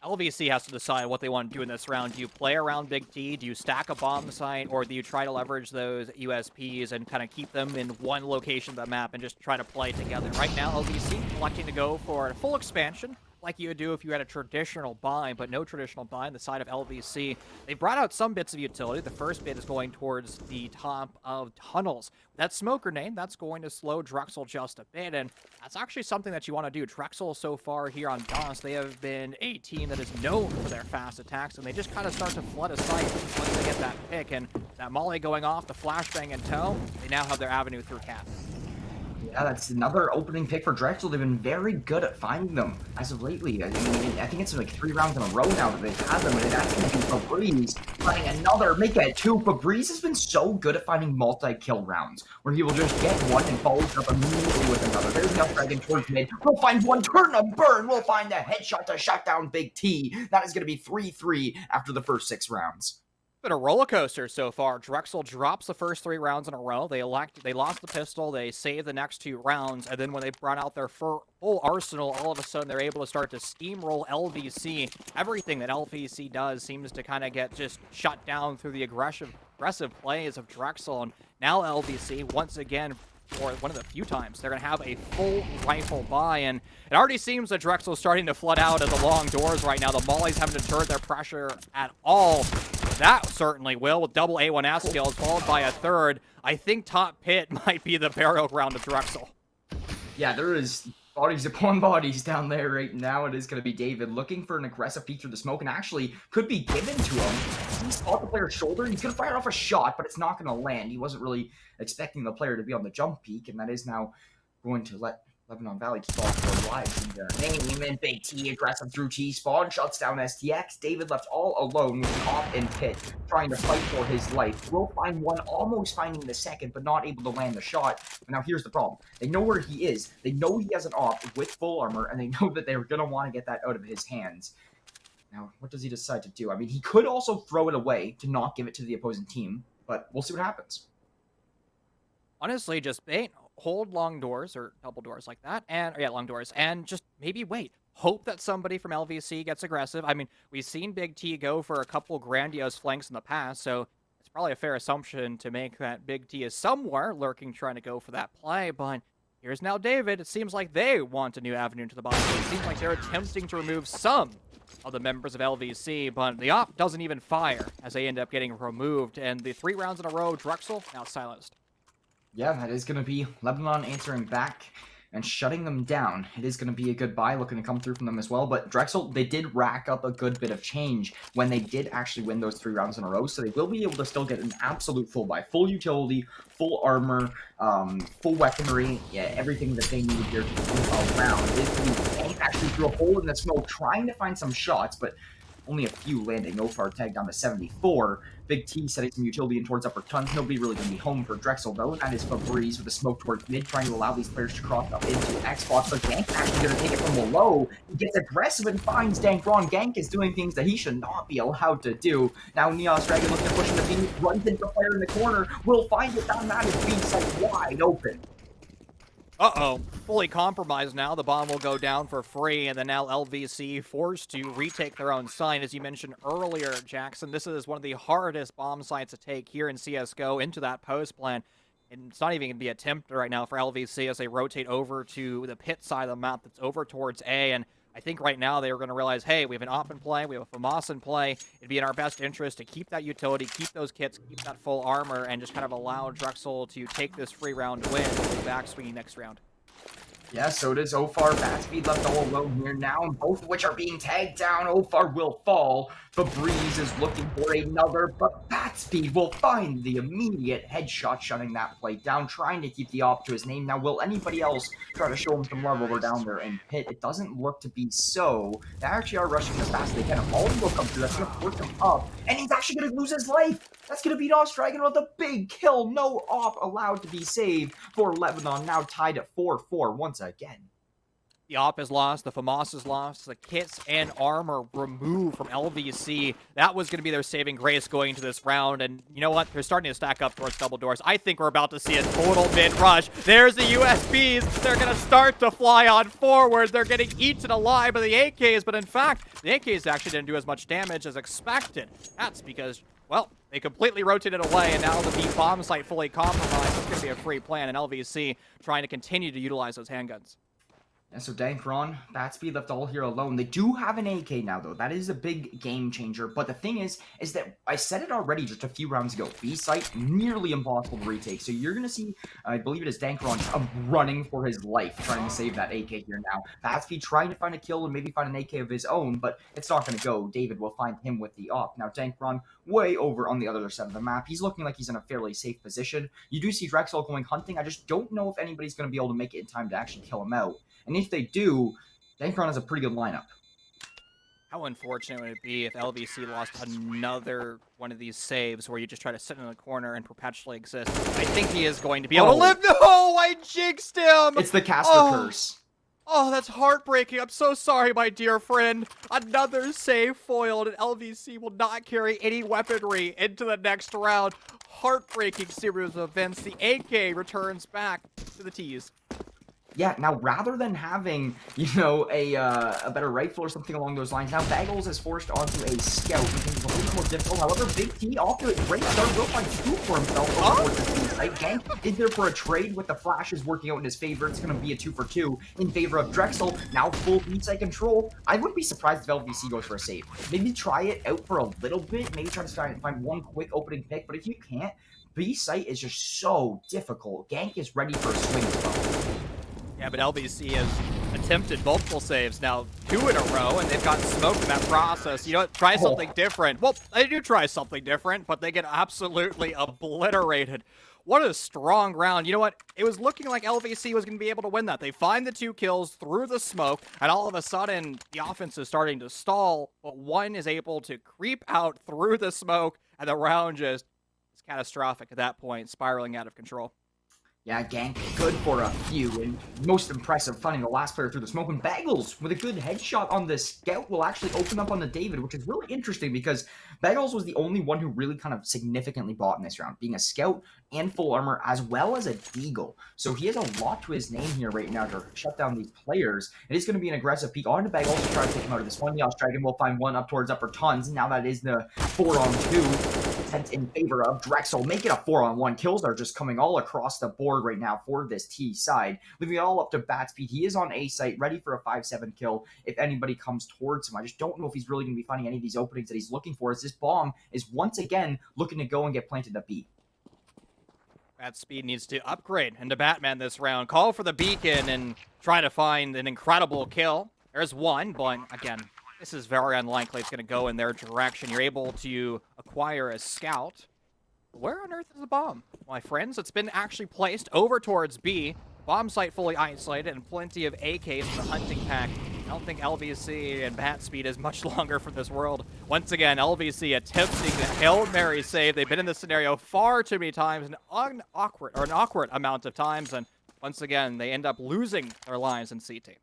LVC has to decide what they want to do in this round. Do you play around Big T? Do you stack a bomb site? Or do you try to leverage those USPs and kind of keep them in one location of the map and just try to play together? Right now, LVC electing to go for a full expansion, like you would do if you had a traditional buy, but no traditional buy on the side of LVC. They brought out some bits of utility. The first bit is going towards the top of tunnels. That smoke grenade, that's going to slow Drexel just a bit, and that's actually something that you want to do. Drexel so far here on DOS, they have been a team that is known for their fast attacks, and they just kind of start to flood a site once they get that pick, and that molly going off, the flashbang in tow, they now have their avenue through cap. Yeah, that's another opening pick for Drexel. They've been very good at finding them as of lately. I mean, I think it's like 3 rounds in a row now that they've had them, and that's going to be Fabrice finding another, make it 2. Fabrice has been so good at finding multi-kill rounds, where he will just get one and follow up immediately with another. There's enough dragon towards mid. We'll find one, turn a burn. We'll find a headshot to shut down Big T. That is going to be 3-3 after the first 6 rounds. Been a roller coaster so far. Drexel drops the first 3 rounds in a row. They lost the pistol. They saved the next 2 rounds, and then when they brought out their full arsenal, all of a sudden they're able to start to steamroll LVC. Everything that LVC does seems to kind of get just shut down through the aggressive plays of Drexel, and now LVC once again, for one of the few times, they're going to have a full rifle buy, and it already seems that Drexel's starting to flood out of the long doors right now. The mollies haven't deterred their pressure at all. That certainly will, with double A1S skills, followed by a third. I think top pit might be the burial ground of Drexel. Yeah, there is bodies upon bodies down there right now. It is going to be David looking for an aggressive peek through the smoke, and actually could be given to him. He's on the player's shoulder. He's going to fire off a shot, but it's not going to land. He wasn't really expecting the player to be on the jump peak, and that is now going to let Lebanon Valley keep all 4 lives in their name. And Big T aggressive through T-spawn, shuts down STX. David left all alone with an off and Pit, trying to fight for his life. Will find one, almost finding the second, but not able to land the shot. But now here's the problem. They know where he is. They know he has an op with full armor, and they know that they're going to want to get that out of his hands. Now, what does he decide to do? I mean, he could also throw it away to not give it to the opposing team, but we'll see what happens. Honestly, just bait. Hold long doors or double doors like that, and yeah, long doors, and just maybe wait. Hope that somebody from LVC gets aggressive. I mean, we've seen Big T go for a couple grandiose flanks in the past, so it's probably a fair assumption to make that Big T is somewhere lurking, trying to go for that play. But Here's now David. It seems like they want a new avenue into the bottom. It seems like they're attempting to remove some of the members of LVC, but the op doesn't even fire as they end up getting removed. And the 3 rounds in a row, Drexel now silenced. Yeah, that is going to be Lebanon answering back and shutting them down. It is going to be a good buy looking to come through from them as well. But Drexel, they did rack up a good bit of change when they did actually win those 3 rounds in a row. So they will be able to still get an absolute full buy. Full utility, full armor, full weaponry, yeah, everything that they need here to do around. They actually threw a hole in the smoke trying to find some shots, but only a few landing. Ofar tagged down to 74. Big T setting some utility in towards upper tons. Nobody really going to be home for Drexel, though. And that is Fabrice with a smoke towards mid, trying to allow these players to cross up into Xbox. But Gank actually going to take it from below. He gets aggressive and finds Dankron. Gank is doing things that he should not be allowed to do. Now Neos Dragon looking to push in the B, runs into the player in the corner. Will find it down. That is B side wide open. Uh-oh, fully compromised now. The bomb will go down for free, and then now LVC forced to retake their own site. As you mentioned earlier, Jackson, this is one of the hardest bomb sites to take here in CSGO into that post plan. And it's not even going to be attempted right now for LVC as they rotate over to the pit side of the map that's over towards A. And I think right now they are going to realize, hey, we have an op in play, we have a FAMAS in play. It'd be in our best interest to keep that utility, keep those kits, keep that full armor, and just kind of allow Drexel to take this free round win with the back swinging next round. Yeah, so does Ofar. Batspeed left all alone here now, and both of which are being tagged down. Ofar will fall. Fabrice is looking for another, but Batspeed will find the immediate headshot, shutting that play down, trying to keep the op to his name. Now, will anybody else try to show him some love over down there in pit? It doesn't look to be so. They actually are rushing as fast as they can. A volley will come through. That's going to force him up, and he's actually going to lose his life. That's going to be NACE Dragon with a big kill. No op allowed to be saved for Lebanon, now tied at 4-4 once again. The op is lost, the FAMAS is lost, the kits and armor removed from LVC. That was going to be their saving grace going into this round, and you know what? They're starting to stack up towards double doors. I think we're about to see a total mid-rush. There's the USBs. They're going to start to fly on forward. They're getting eaten alive by the AKs, but in fact, the AKs actually didn't do as much damage as expected. That's because, well, they completely rotated away, and now the B bomb site fully compromised. It's going to be a free plan, and LVC trying to continue to utilize those handguns. And so Dankron, Batspeed left all here alone. They do have an AK now, though. That is a big game changer. But the thing is that I said it already just a few rounds ago. B site, nearly impossible to retake. So you're going to see, I believe it is Dankron running for his life, trying to save that AK here now. Batspeed trying to find a kill and maybe find an AK of his own, but it's not going to go. David will find him with the op. Now Dankron way over on the other side of the map. He's looking like he's in a fairly safe position. You do see Drexel going hunting. I just don't know if anybody's going to be able to make it in time to actually kill him out. And if they do, Dankron has a pretty good lineup. How unfortunate would it be if LVC lost another one of these saves where you just try to sit in the corner and perpetually exist? I think he is going to be able to live. No, I jinxed him! It's the caster curse. Oh, that's heartbreaking. I'm so sorry, my dear friend. Another save foiled, and LVC will not carry any weaponry into the next round. Heartbreaking series of events. The AK returns back to the T's. Yeah, now rather than having, you know, a better rifle or something along those lines, now Bagels is forced onto a scout, which is a little bit more difficult. However, Big T off to a great start, will find scoop for himself over towards the site. Gank is there for a trade with the flashes working out in his favor. It's going to be a 2-for-2 in favor of Drexel. Now full B-site control. I wouldn't be surprised if LVC goes for a save. Maybe try it out for a little bit. Maybe try to find one quick opening pick. But if you can't, B-site is just so difficult. Gank is ready for a swing as well. Yeah, but LVC has attempted multiple saves now, 2 in a row, and they've gotten smoked in that process. You know what? Try something different. Well, they do try something different, but they get absolutely obliterated. What a strong round. You know what? It was looking like LVC was going to be able to win that. They find the 2 kills through the smoke, and all of a sudden, the offense is starting to stall, but one is able to creep out through the smoke, and the round just is catastrophic at that point, spiraling out of control. Yeah, Gank, good for a few, and most impressive finding the last player through the smoke. And Bagels, with a good headshot on the scout, will actually open up on the David, which is really interesting because Bagels was the only one who really kind of significantly bought in this round, being a scout and full armor, as well as a deagle. So he has a lot to his name here right now to shut down these players. It is going to be an aggressive peek onto Bagels to try to take him out of this one. NACE Dragon will find one up towards upper tons, and now that is the 4-on-2. intent in favor of Drexel. Make it a 4-on-1. Kills are just coming all across the board right now for this T side. Leaving it all up to Batspeed. He is on A site, ready for a 5-7 kill if anybody comes towards him. I just don't know if he's really going to be finding any of these openings that he's looking for, as this bomb is once again looking to go and get planted at B. Batspeed needs to upgrade into Batman this round. Call for the beacon and try to find an incredible kill. There's one, but again, this is very unlikely it's going to go in their direction. You're able to acquire a scout. Where on earth is the bomb, my friends? It's been actually placed over towards B. Bomb site fully isolated and plenty of AKs in the hunting pack. I don't think LVC and Batspeed is much longer for this world. Once again, LVC attempting the Hail Mary save. They've been in this scenario far too many times, an awkward amount of times, and once again, they end up losing their lives in CT.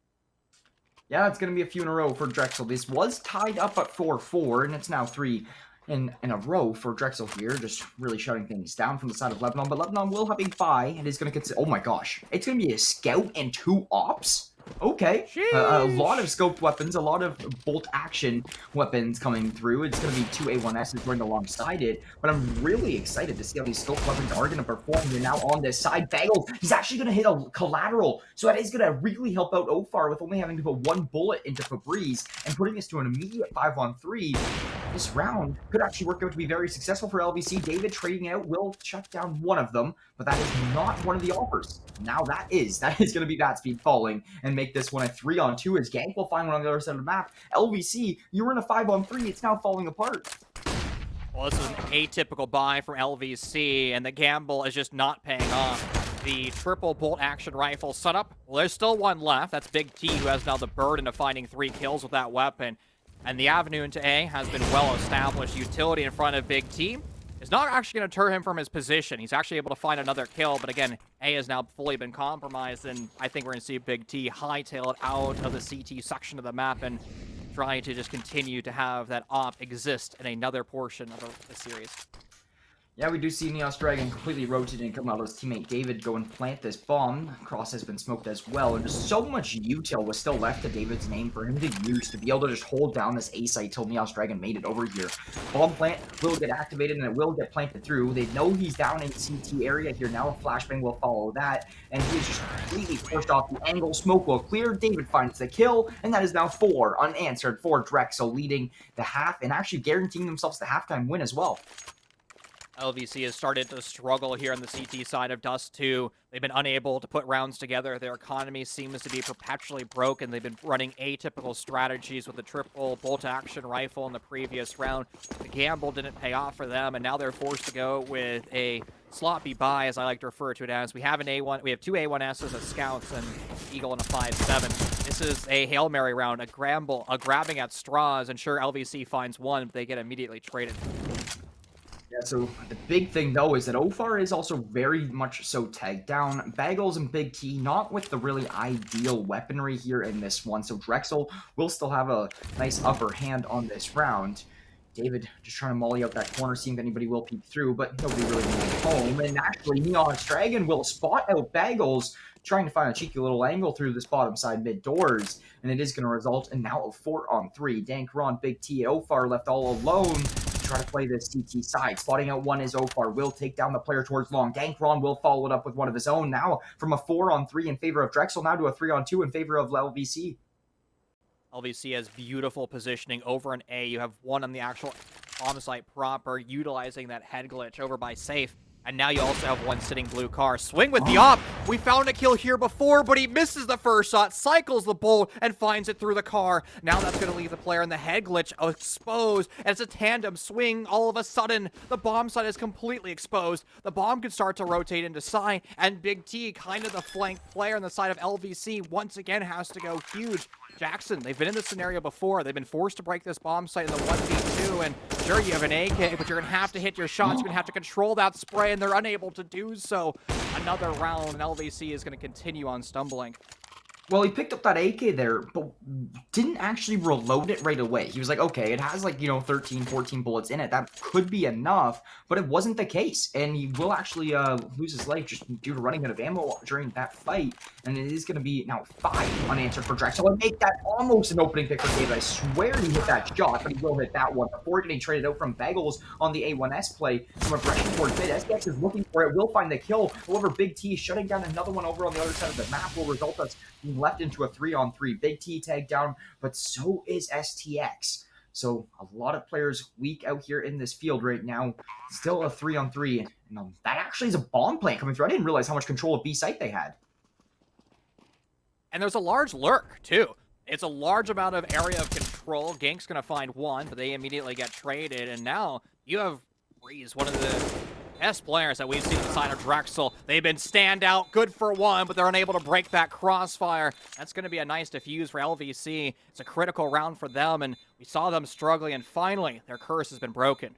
Yeah, it's going to be a few in a row for Drexel. This was tied up at 4-4, and it's now 3 in a row for Drexel here, just really shutting things down from the side of Lebanon. But Lebanon will have a buy, and is going to consider... Oh my gosh. It's going to be a scout and 2 ops? Okay. A lot of scoped weapons, a lot of bolt action weapons coming through. It's going to be 2 A1Ss going alongside it, but I'm really excited to see how these scoped weapons are going to perform here now on this side. Bagels, he's actually going to hit a collateral, so that is going to really help out Ofar with only having to put 1 bullet into Febreze and putting this to an immediate 5-on-3. This round could actually work out to be very successful for LVC. David trading out will shut down one of them, but that is not one of the offers. Now that is going to be Batspeed falling and make this one a 3-on-2 as Gank will find one on the other side of the map. LVC, you were in a 5-on-3. It's now falling apart. Well, this is an atypical buy from LVC, and the gamble is just not paying off. The triple bolt action rifle setup. Well, there's still one left. That's Big T, who has now the burden of finding 3 kills with that weapon. And the avenue into A has been well established. Utility in front of Big T is not actually going to deter him from his position. He's actually able to find another kill, but again, A has now fully been compromised, and I think we're going to see Big T hightail it out of the CT section of the map and try to just continue to have that op exist in another portion of the series. Yeah, we do see Neos Dragon completely rotating and come out of his teammate David go and plant this bomb. Cross has been smoked as well, and just so much util was still left to David's name for him to use to be able to just hold down this A site till Neos Dragon made it over here. Bomb plant will get activated and it will get planted through. They know he's down in CT area here now. A flashbang will follow that, and he is just completely pushed off the angle. Smoke will clear. David finds the kill, and that is now 4 unanswered for Drexel, leading the half and actually guaranteeing themselves the halftime win as well. LVC has started to struggle here on the CT side of Dust 2. They've been unable to put rounds together. Their economy seems to be perpetually broken. They've been running atypical strategies with the triple bolt-action rifle in the previous round. The gamble didn't pay off for them, and now they're forced to go with a sloppy buy, as I like to refer to it as. We have an A1, we have 2 A1Ss as scouts and Eagle and a 5-7. This is a Hail Mary round, a grabbing at straws, and sure, LVC finds one, but they get immediately traded. Yeah, so the big thing, though, is that Ofar is also very much so tagged down. Bagels and Big T not with the really ideal weaponry here in this one, so Drexel will still have a nice upper hand on this round. David just trying to molly out that corner, seeing if anybody will peek through, but nobody really went home. And actually, Neon's Dragon will spot out Bagels, trying to find a cheeky little angle through this bottom side mid doors, and it is going to result in now a 4-on-3. Dankron, Big T, and Ofar left all alone to try to play this CT side. Spotting out one is Ofar, will take down the player towards long. Dankron will follow it up with one of his own, now from a 4-on-3 in favor of Drexel, now to a 3-on-2 in favor of LVC. LVC has beautiful positioning over an A. You have one on the actual bomb site proper, utilizing that head glitch over by safe. And now you also have one sitting blue car. Swing with the op. We found a kill here before, but he misses the first shot, cycles the bolt, and finds it through the car. Now that's going to leave the player in the head glitch exposed. And it's a tandem swing. All of a sudden, the bomb site is completely exposed. The bomb can start to rotate into Psy, and Big T, kind of the flank player on the side of LVC, once again has to go huge. Jackson, they've been in this scenario before. They've been forced to break this bomb site in the 1v2, and sure, you have an AK, but you're going to have to hit your shots. You're going to have to control that spray, and they're unable to do so. Another round, and LVC is going to continue on stumbling. Well, he picked up that AK there, but didn't actually reload it right away. He was like, okay, it has like, 13, 14 bullets in it. That could be enough, but it wasn't the case. And he will actually lose his life just due to running out of ammo during that fight. And it is going to be now 5 unanswered for Drex. So I make that almost an opening pick for David. I swear he hit that shot, but he will hit that one. Before getting traded out from Bagels on the A1S play, some aggression towards mid. SDX is looking for it, will find the kill. However, Big T shutting down another one over on the other side of the map will result us being left into a 3-on-3. Big T tagged down, but so is STX. So a lot of players weak out here in this field right now. Still a 3-on-3. And that actually is a bomb plant coming through. I didn't realize how much control of B site they had. And there's a large lurk, too. It's a large amount of area of control. Gank's going to find one, but they immediately get traded. And now you have Breeze, one of the best players that we've seen inside of Drexel. They've been standout, good for one, but they're unable to break that crossfire. That's going to be a nice defuse for LVC. It's a critical round for them, and we saw them struggling, and finally, their curse has been broken.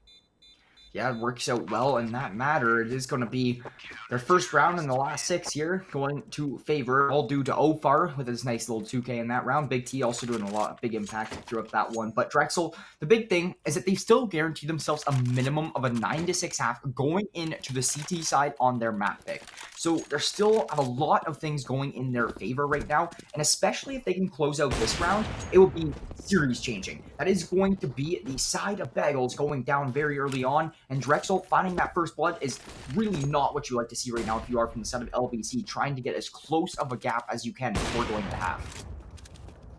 Yeah, it works out well in that matter. It is going to be their first round in the last 6 here, going to favor, all due to Ofar with his nice little 2K in that round. Big T also doing a lot of big impact throughout that one. But Drexel, the big thing is that they've still guaranteed themselves a minimum of a 9-6 half going into the CT side on their map pick. So they still have a lot of things going in their favor right now, and especially if they can close out this round, it will be series changing. That is going to be the side of Bagels going down very early on, and Drexel finding that first blood is really not what you like to see right now if you are from the side of LVC, trying to get as close of a gap as you can before going to half.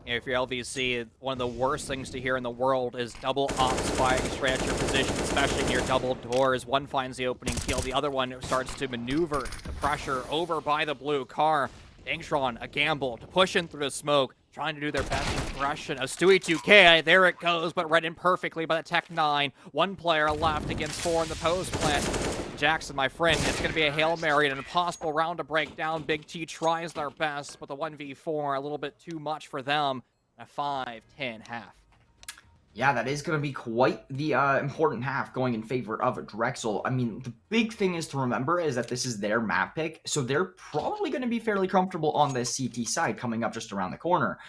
If you're LVC, one of the worst things to hear in the world is double ops firing straight at your position, especially near double doors. One finds the opening kill, the other one starts to maneuver the pressure over by the blue car. Dangtron, a gamble to push in through the smoke, trying to do their best impression of Stewie 2K. There it goes, but read in perfectly by the Tech 9. One player left against 4 in the post plant. Jackson, my friend, it's going to be a Hail Mary and an impossible round to break down. Big T tries their best, but the 1v4, a little bit too much for them. A 5-10 half. Yeah, that is going to be quite the important half going in favor of Drexel. I mean, the big thing is to remember is that this is their map pick, so they're probably going to be fairly comfortable on this CT side coming up just around the corner.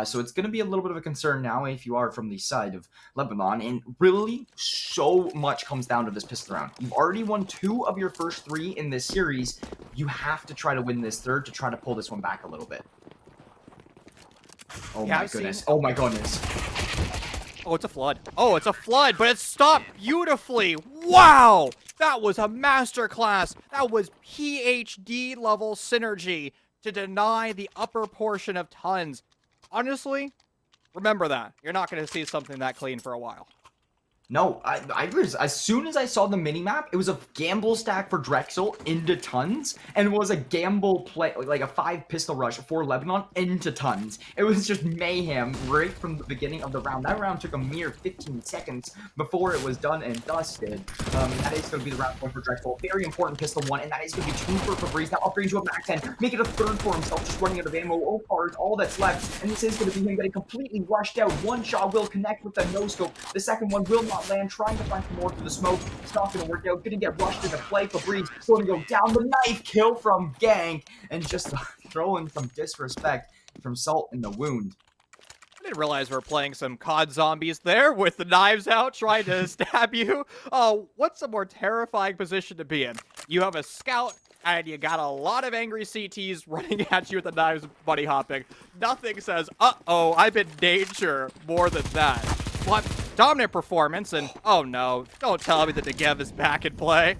So it's going to be a little bit of a concern now if you are from the side of Lebanon, and really so much comes down to this pistol round. You've already won 2 of your first 3 in this series. You have to try to win this third to try to pull this one back a little bit. Oh my goodness. Oh my goodness. Oh, it's a flood. Oh, it's a flood, but it stopped beautifully. Wow! That was a masterclass. That was PhD level synergy to deny the upper portion of tons. Honestly, remember that. You're not going to see something that clean for a while. No, I was, as soon as I saw the minimap, it was a gamble stack for Drexel into tons, and it was a gamble play, like a 5 pistol rush for Lebanon into tons. It was just mayhem right from the beginning of the round. That round took a mere 15 seconds before it was done and dusted. That is going to be the round point for Drexel. Very important pistol one, and that is going to be 2 for Fabrice. Now upgrade to a max 10, make it a 3rd for himself, just running out of ammo. Opar is all that's left, and this is going to be him getting completely rushed out. One shot will connect with the no-scope. The second one will not land, trying to find some more through the smoke. It's not going to work out. Going to get rushed into play. Fabrice going to go down. The knife kill from Gank, and just throwing some disrespect from Salt in the wound. I didn't realize we were playing some COD zombies there with the knives out trying to stab you. Oh, what's a more terrifying position to be in? You have a scout, and you got a lot of angry CTs running at you with the knives buddy hopping. Nothing says, uh-oh, I'm in danger more than that. But dominant performance, and oh no, don't tell me that Negev is back in play.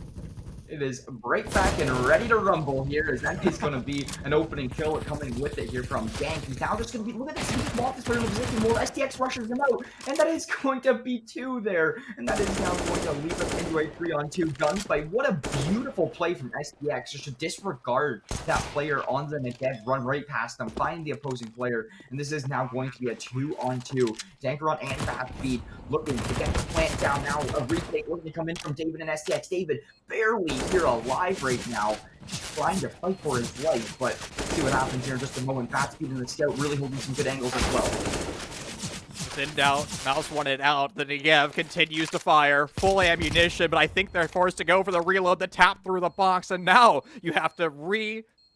It is right back and ready to rumble here, as that is going to be an opening kill coming with it here from Gank. He's now just going to be, look at this, he just walked this player in the position more, STX rushes him out, and that is going to be 2 there, and that is now going to leave us into a 3-on-2 gunfight. What a beautiful play from STX, just to disregard that player on the Negev, run right past them, find the opposing player, and this is now going to be a 2-on-2. Dankaron and Fast Speed looking to get the plant down now, a retake looking to come in from David and STX. David barely here alive right now, just trying to fight for his life, but see what happens here in just a moment. Fast Speed and the Scout really holding some good angles as well. In doubt, Mouse wanted out. The Negev continues to fire. Full ammunition, but I think they're forced to go for the reload, the tap through the box, and now you have to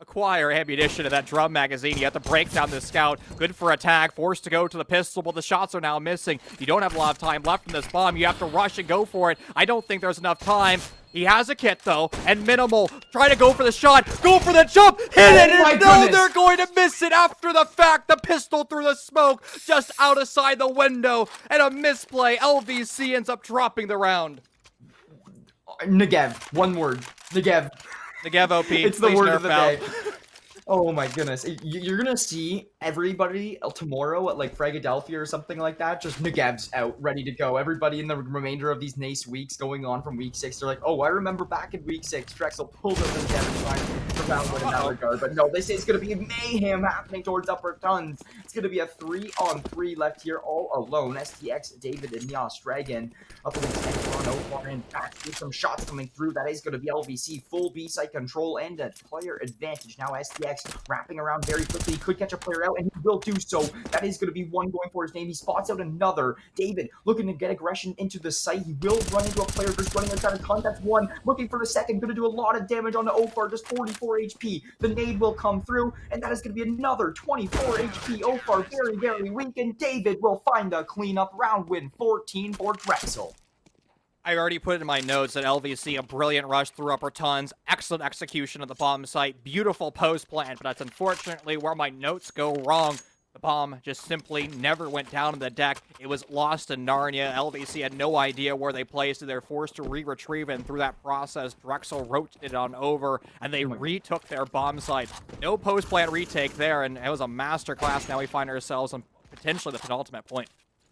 acquire ammunition in that drum magazine. You have to break down the scout. Good for attack. Forced to go to the pistol, but the shots are now missing. You don't have a lot of time left in this bomb. You have to rush and go for it. I don't think there's enough time. He has a kit, though, and Minimal try to go for the shot, go for the jump, hit it, and no, they're going to miss it after the fact. The pistol through the smoke, just outside the window, and a misplay. LVC ends up dropping the round. Negev, one word. Negev. Negev OP. It's the word of the out. day. Oh my goodness. You're gonna see everybody tomorrow at like Philadelphia or something like that. Just Negev's out, ready to go. Everybody in the remainder of these NACE weeks going on from week 6, they're like, oh, I remember back in week 6, Drexel pulled up the Negev and for round 1 in that regard. But no, they say it's gonna be mayhem happening towards upper tons. It's gonna be a 3-on-3 left here all alone. STX, David, and Yas Dragon up against Inferno, and back with some shots coming through. That is gonna be LVC, full B-side control and a player advantage. Now STX wrapping around very quickly. He could catch a player out, and he will do so. That is going to be one going for his name. He spots out another. David looking to get aggression into the site. He will run into a player just running outside of con. That's one. Looking for the second. Going to do a lot of damage on the Ofar. Just 44 HP. The nade will come through, and that is going to be another 24 HP. Ofar very, very weak, and David will find the cleanup. Round win 14 for Drexel. I already put it in my notes that LVC, a brilliant rush through upper tons, excellent execution of the bomb site, beautiful post plan, but that's unfortunately where my notes go wrong. The bomb just simply never went down in the deck. It was lost in Narnia. LVC had no idea where they placed it. They're forced to re-retrieve it, and through that process, Drexel rotated on over, and they retook their bomb site. No post-plan retake there, and it was a masterclass. Now we find ourselves on potentially the penultimate point.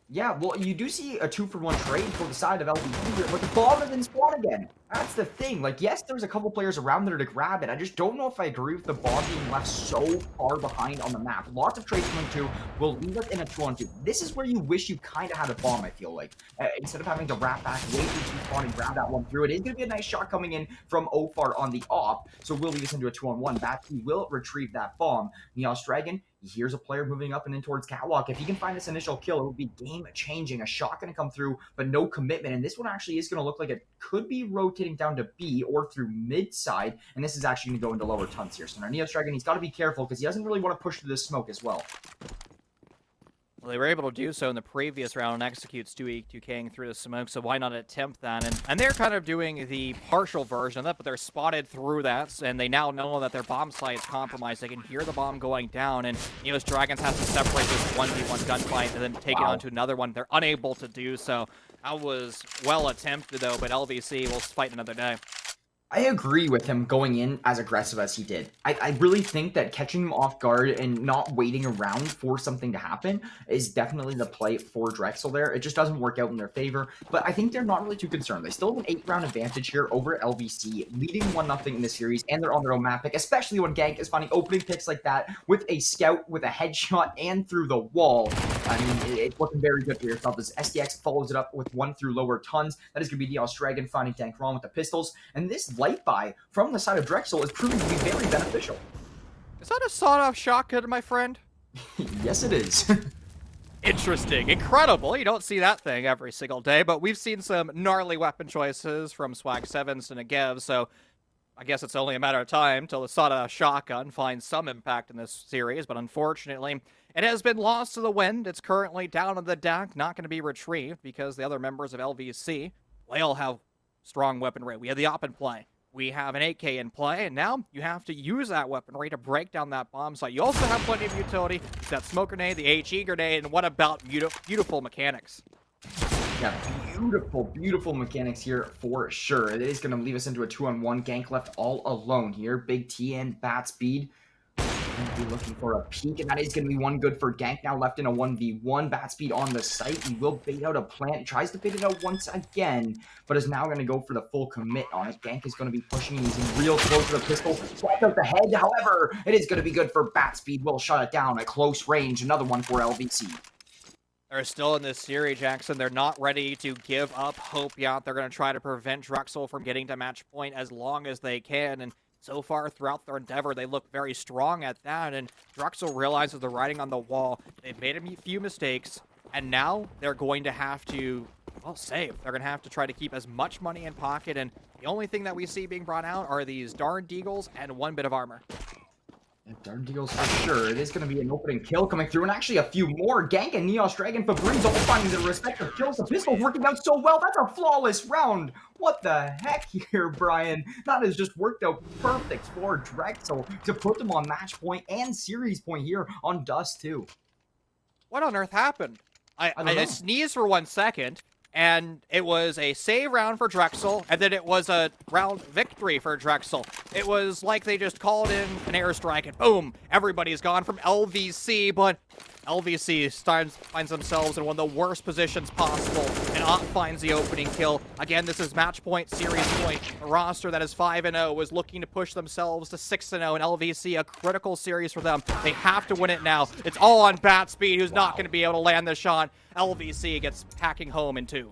Yeah, well, you do see a 2-for-1 trade for the side of LVP here, but the bomb didn't spawn again. That's the thing. Like, yes, there's a couple players around there to grab it. I just don't know if I agree with the bomb being left so far behind on the map. Lots of trades coming too will leave us in a 2-on-2. This is where you wish you kind of had a bomb, I feel like. Instead of having to wrap back, wait for 2 spawn and grab that one through. It is going to be a nice shot coming in from Ofar on the op, so we'll lead us into a 2-on-1. Back, he will retrieve that bomb. Neos Dragon, he hears a player moving up and in towards Catwalk. If he can find this initial kill, it will be game-changing. A shot going to come through, but no commitment. And this one actually is going to look like it could be rotating down to B or through mid-side. And this is actually going to go into lower tons here. So now Neos Dragon, he's got to be careful because he doesn't really want to push through this smoke as well. Well, they were able to do so in the previous round and execute Stewie 2King through the smoke, so why not attempt that? And they're kind of doing the partial version of that, but they're spotted through that, and they now know that their bomb site is compromised. They can hear the bomb going down, and Neos Dragons has to separate this 1v1 gunfight and then take it on to another one. They're unable to do so. That was well attempted, though, but LVC will fight another day. I agree with him going in as aggressive as he did. I really think that catching him off guard and not waiting around for something to happen is definitely the play for Drexel there. It just doesn't work out in their favor, but I think they're not really too concerned. They still have an 8-round advantage here over LVC, leading 1-0 in the series, and they're on their own map pick, especially when Gank is finding opening picks like that with a scout, with a headshot, and through the wall. I mean, it's looking very good for yourself as SDX follows it up with 1 through lower tons. That is going to be Neos Dragon finding Dankron with the pistols, and this light buy from the side of Drexel is proving to be very beneficial. Is that a sawed-off shotgun, my friend? Yes, it is. Interesting. Incredible. You don't see that thing every single day, but we've seen some gnarly weapon choices from Swag 7s to Negev, so I guess it's only a matter of time till the sawed-off shotgun finds some impact in this series, but unfortunately, it has been lost to the wind. It's currently down on the deck, not going to be retrieved because the other members of LVC, they all have strong weaponry. We have the op in play. We have an 8K in play, and now you have to use that weaponry to break down that bomb site. You also have plenty of utility. It's that smoke grenade, the HE grenade, and what about beautiful mechanics? Yeah, beautiful, beautiful mechanics here for sure. It is going to leave us into a 2-on-1. Gank left all alone here. Big T and bat speed. Be looking for a peek, and that is going to be one good for Gank. Now left in a 1v1. Bat speed on the site. He will bait out a plant. Tries to bait it out once again, but is now going to go for the full commit on it. Gank is going to be pushing. He's in real close to the pistol. Swapped out the head. However, it is going to be good for Bat speed. Will shut it down at close range. Another one for LVC. They're still in this series, Jackson. They're not ready to give up hope yet. They're going to try to prevent Drexel from getting to match point as long as they can, and so far throughout their endeavor, they look very strong at that, and Drexel realizes the writing on the wall. They've made a few mistakes, and now they're going to have to, well, save. They're going to have to try to keep as much money in pocket, and the only thing that we see being brought out are these darn deagles and 1 bit of armor. Darn deals for sure. It is going to be an opening kill coming through, and actually a few more. Gank and Neos Dragon Febreze all finding their respective kills. The pistol's working out so well. That's a flawless round. What the heck here, Brian? That has just worked out perfect for Drexel to put them on match point and series point here on Dust too. What on earth happened? I don't I know. sneezed for 1 second, and it was a save round for Drexel, and then it was a round victory for Drexel. It was like they just called in an airstrike, and boom, everybody's gone from LVC, but LVC finds themselves in one of the worst positions possible, and Ott finds the opening kill. Again, this is match point, series point. A roster that is 5-0 is looking to push themselves to 6-0, and LVC, a critical series for them. They have to win it now. It's all on Bat Speed, who's not going to be able to land the shot. LVC gets packing home in 2.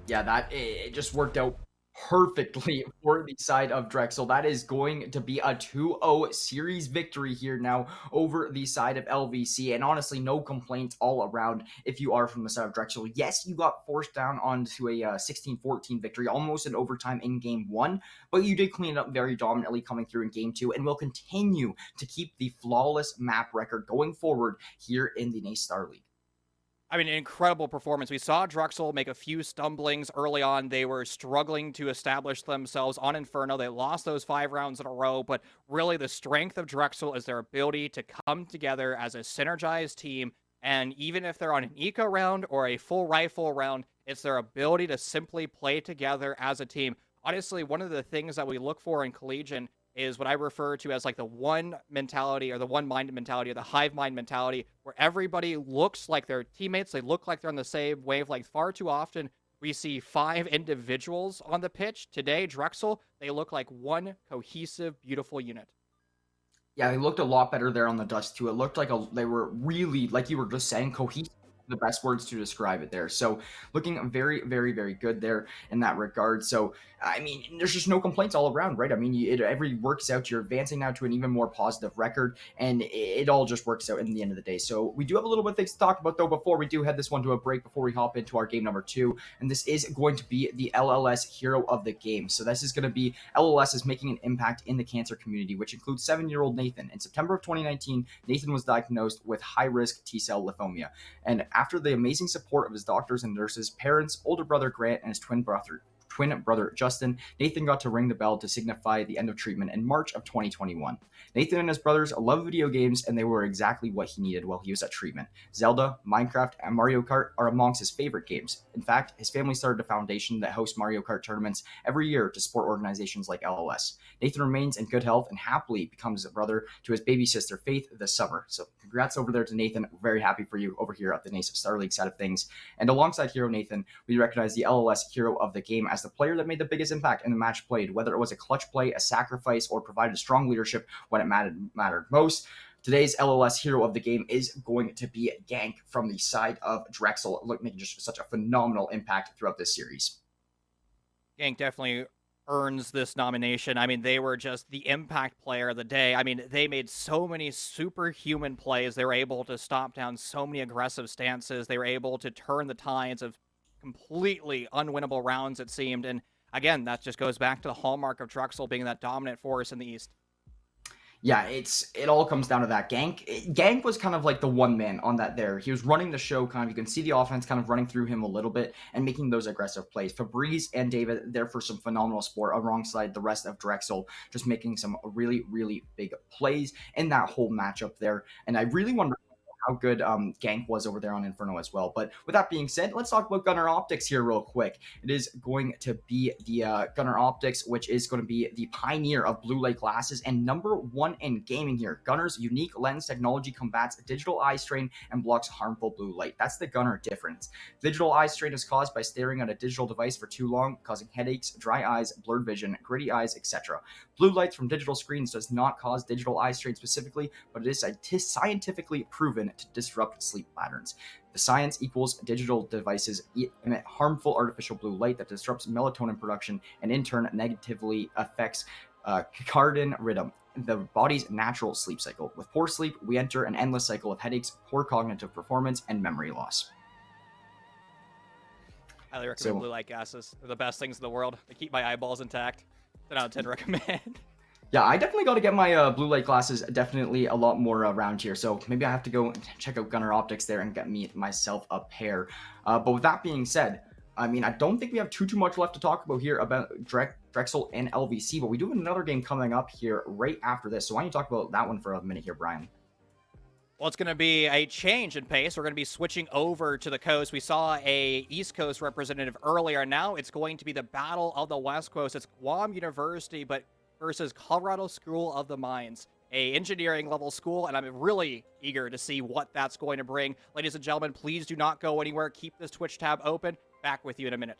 Yeah, it just worked out perfectly for the side of Drexel. That is going to be a 2-0 series victory here now over the side of LVC. And honestly, no complaints all around if you are from the side of Drexel. Yes, you got forced down onto a 16-14 victory, almost in overtime in game 1, but you did clean it up very dominantly coming through in game 2 and will continue to keep the flawless map record going forward here in the NACE Starleague. I mean, an incredible performance. We saw Drexel make a few stumblings early on. They were struggling to establish themselves on Inferno. They lost those 5 rounds in a row, but really the strength of Drexel is their ability to come together as a synergized team. And even if they're on an eco round or a full rifle round, it's their ability to simply play together as a team. Honestly, one of the things that we look for in Collegian is what I refer to as like the one mentality or the one-minded mentality or the hive mind mentality where everybody looks like their teammates. They look like they're on the same wavelength. Far too often, we see 5 individuals on the pitch. Today, Drexel, they look like one cohesive, beautiful unit. Yeah, they looked a lot better there on the Dust too. It looked like they were really, like you were just saying, cohesive. The best words to describe it there. So looking very, very, very good there in that regard. So I mean, there's just no complaints all around, right? I mean, every works out. You're advancing now to an even more positive record, and it all just works out in the end of the day. So we do have a little bit of things to talk about though before we do head this one to a break. Before we hop into our game number 2, and this is going to be the LLS Hero of the Game. So this is going to be LLS is making an impact in the cancer community, which includes 7-year-old Nathan. In September of 2019, Nathan was diagnosed with high-risk T-cell lymphoma, and after the amazing support of his doctors and nurses, parents, older brother Grant, and his twin brother Justin, Nathan got to ring the bell to signify the end of treatment in March of 2021. Nathan and his brothers love video games, and they were exactly what he needed while he was at treatment. Zelda, Minecraft, and Mario Kart are amongst his favorite games. In fact, his family started a foundation that hosts Mario Kart tournaments every year to support organizations like LLS. Nathan remains in good health and happily becomes a brother to his baby sister Faith this summer. So congrats over there to Nathan. Very happy for you over here at the NACE Starleague side of things. And alongside Hero Nathan, we recognize the LLS Hero of the Game as the player that made the biggest impact in the match played, whether it was a clutch play, a sacrifice, or provided strong leadership when it mattered most. Today's LLS Hero of the Game is going to be Gank from the side of Drexel, making just such a phenomenal impact throughout this series. Gank definitely earns this nomination. I mean, they were just the impact player of the day. I mean, they made so many superhuman plays. They were able to stop down so many aggressive stances. They were able to turn the tides of completely unwinnable rounds, it seemed. And again, that just goes back to the hallmark of Drexel being that dominant force in the East. Yeah, it all comes down to that. Gank was kind of like the one man on that there. He was running the show kind of. You can see the offense kind of running through him a little bit and making those aggressive plays. Febreze and David there for some phenomenal support alongside the rest of Drexel, just making some really, really big plays in that whole matchup there. And I really wonder how good Gank was over there on Inferno as well. But with that being said, let's talk about Gunner Optics here real quick. It is going to be the Gunner Optics, which is going to be the pioneer of blue light glasses and #1 in gaming here. Gunner's unique lens technology combats digital eye strain and blocks harmful blue light. That's the Gunner difference. Digital eye strain is caused by staring at a digital device for too long, causing headaches, dry eyes, blurred vision, gritty eyes, etc. Blue lights from digital screens does not cause digital eye strain specifically, but it is scientifically proven to disrupt sleep patterns. The science equals digital devices emit harmful artificial blue light that disrupts melatonin production and in turn negatively affects circadian rhythm, the body's natural sleep cycle. With poor sleep, we enter an endless cycle of headaches, poor cognitive performance, and memory loss. Highly recommend blue light glasses. They're the best things in the world. They keep my eyeballs intact. 10 out of 10 recommend. Yeah, I definitely got to get my blue light glasses definitely a lot more around here. So maybe I have to go and check out Gunner Optics there and get me myself a pair. But with that being said, I mean, I don't think we have too much left to talk about here about Drexel and LVC, but we do have another game coming up here right after this. So why don't you talk about that one for a minute here, Brian? Well, it's going to be a change in pace. We're going to be switching over to the coast. We saw a East Coast representative earlier. Now it's going to be the Battle of the West Coast. It's Guam University, but versus Colorado School of the Mines, a engineering level school, and I'm really eager to see what that's going to bring. Ladies and gentlemen, please do not go anywhere. Keep this Twitch tab open. Back with you in a minute.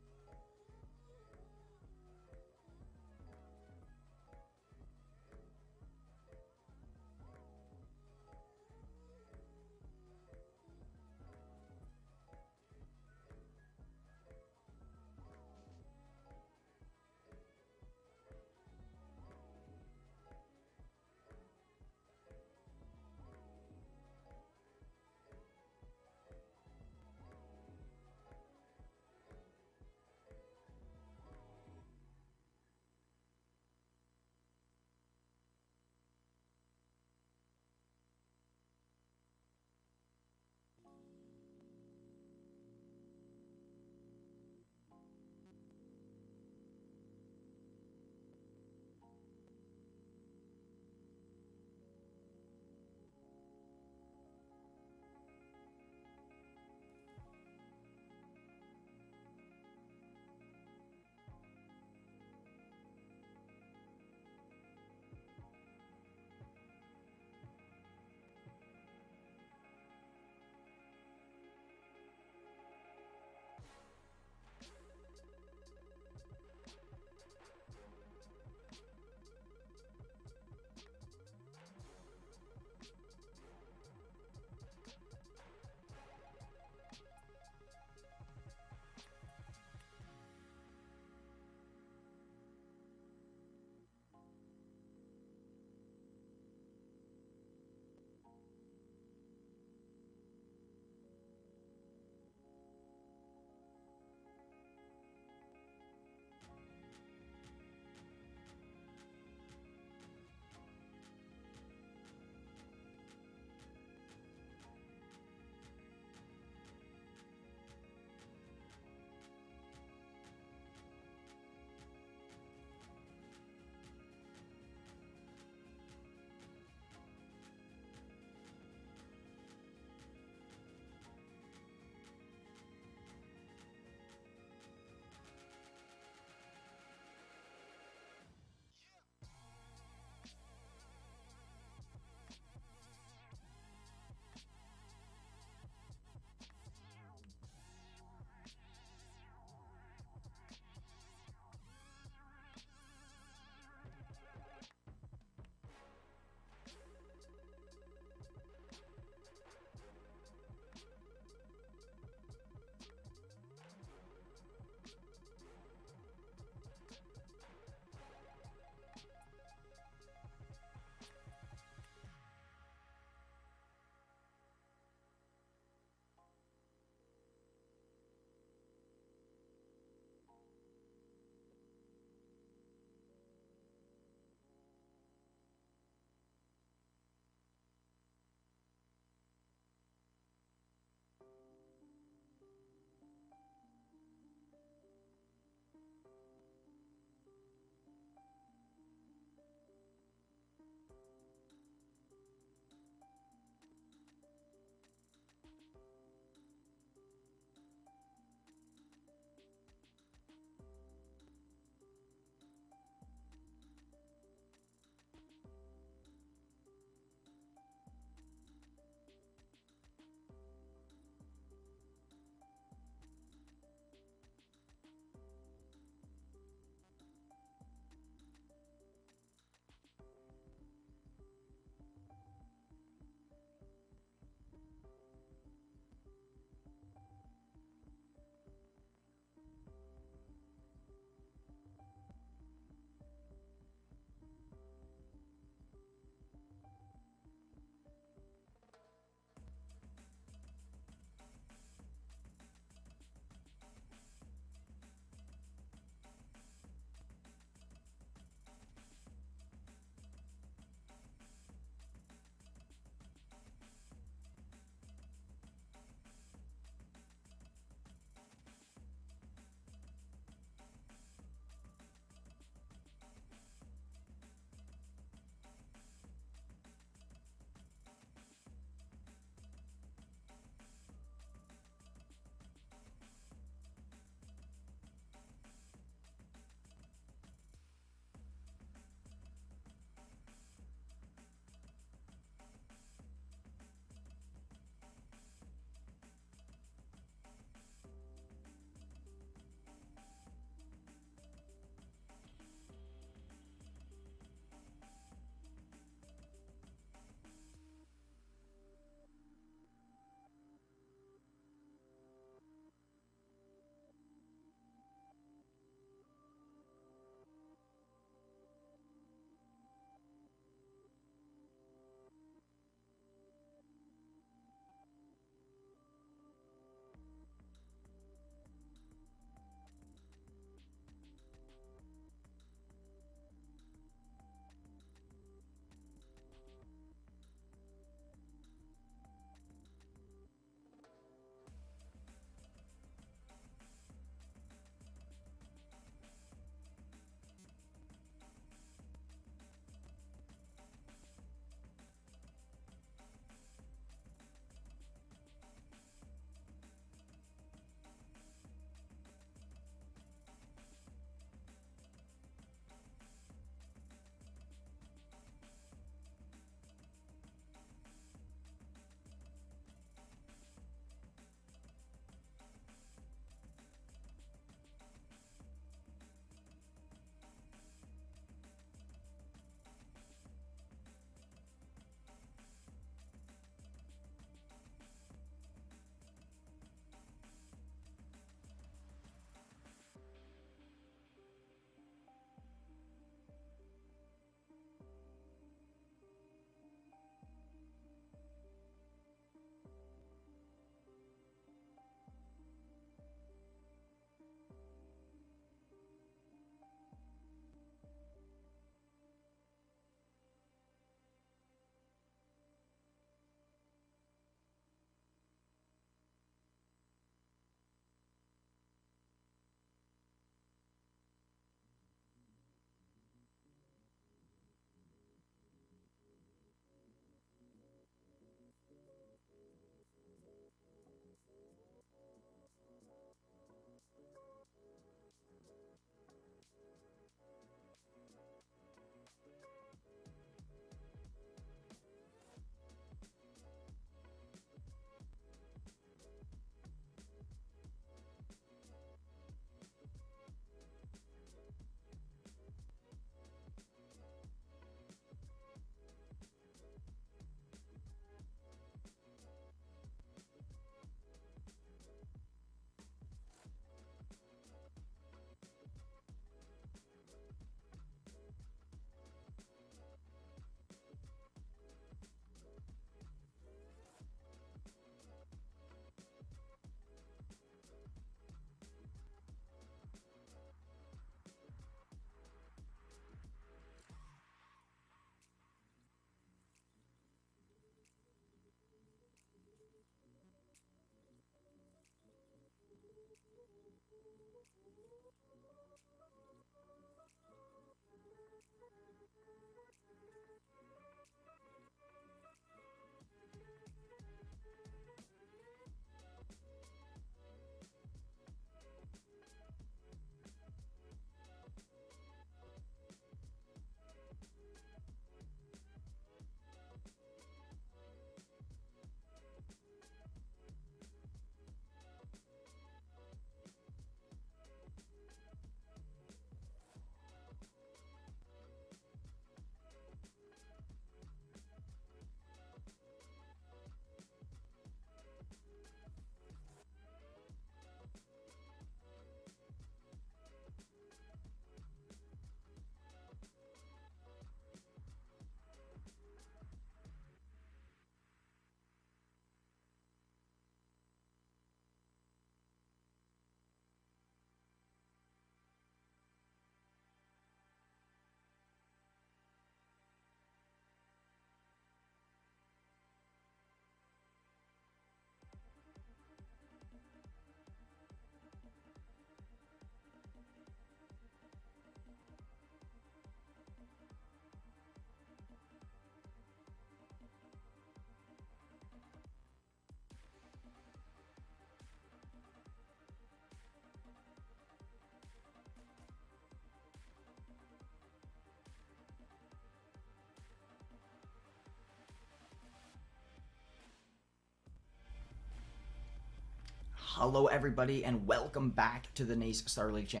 Hello everybody and welcome back to the NACE Starleague channel.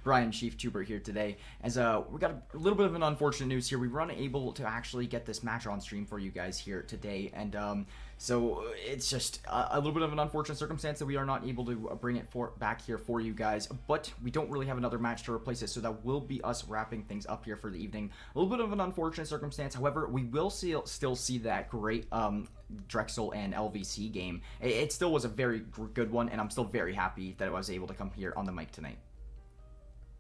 Brian Chief Tuber here today, as we got a little bit of an unfortunate news here. We were unable to actually get this match on stream for you guys here today, and so it's just a little bit of an unfortunate circumstance that we are not able to bring it back here for you guys, but we don't really have another match to replace it, so that will be us wrapping things up here for the evening. A little bit of an unfortunate circumstance, however, we will still see that great Drexel and LVC game. It still was a very good one, and I'm still very happy that I was able to come here on the mic tonight.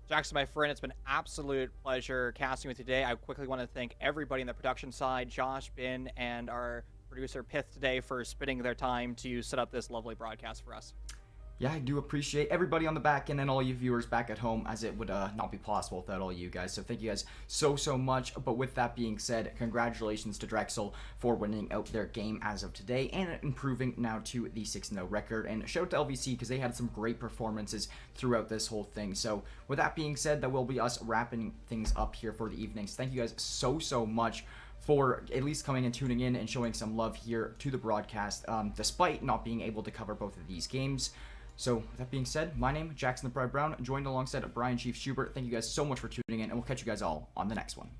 Jackson, my friend, it's been an absolute pleasure casting with you today. I quickly want to thank everybody in the production side, Josh, Ben, and our producer Pith today for spending their time to set up this lovely broadcast for us. Yeah, I do appreciate everybody on the back end and all you viewers back at home, as it would not be possible without all you guys. So thank you guys so much. But with that being said, congratulations to Drexel for winning out their game as of today and improving now to the 6-0 record. And shout out to LVC because they had some great performances throughout this whole thing. So with that being said, that will be us wrapping things up here for the evenings. Thank you guys so much for at least coming and tuning in and showing some love here to the broadcast, despite not being able to cover both of these games. So, with that being said, my name is Jackson the Pride Brown, joined alongside Brian Chief Schubert. Thank you guys so much for tuning in, and we'll catch you guys all on the next one.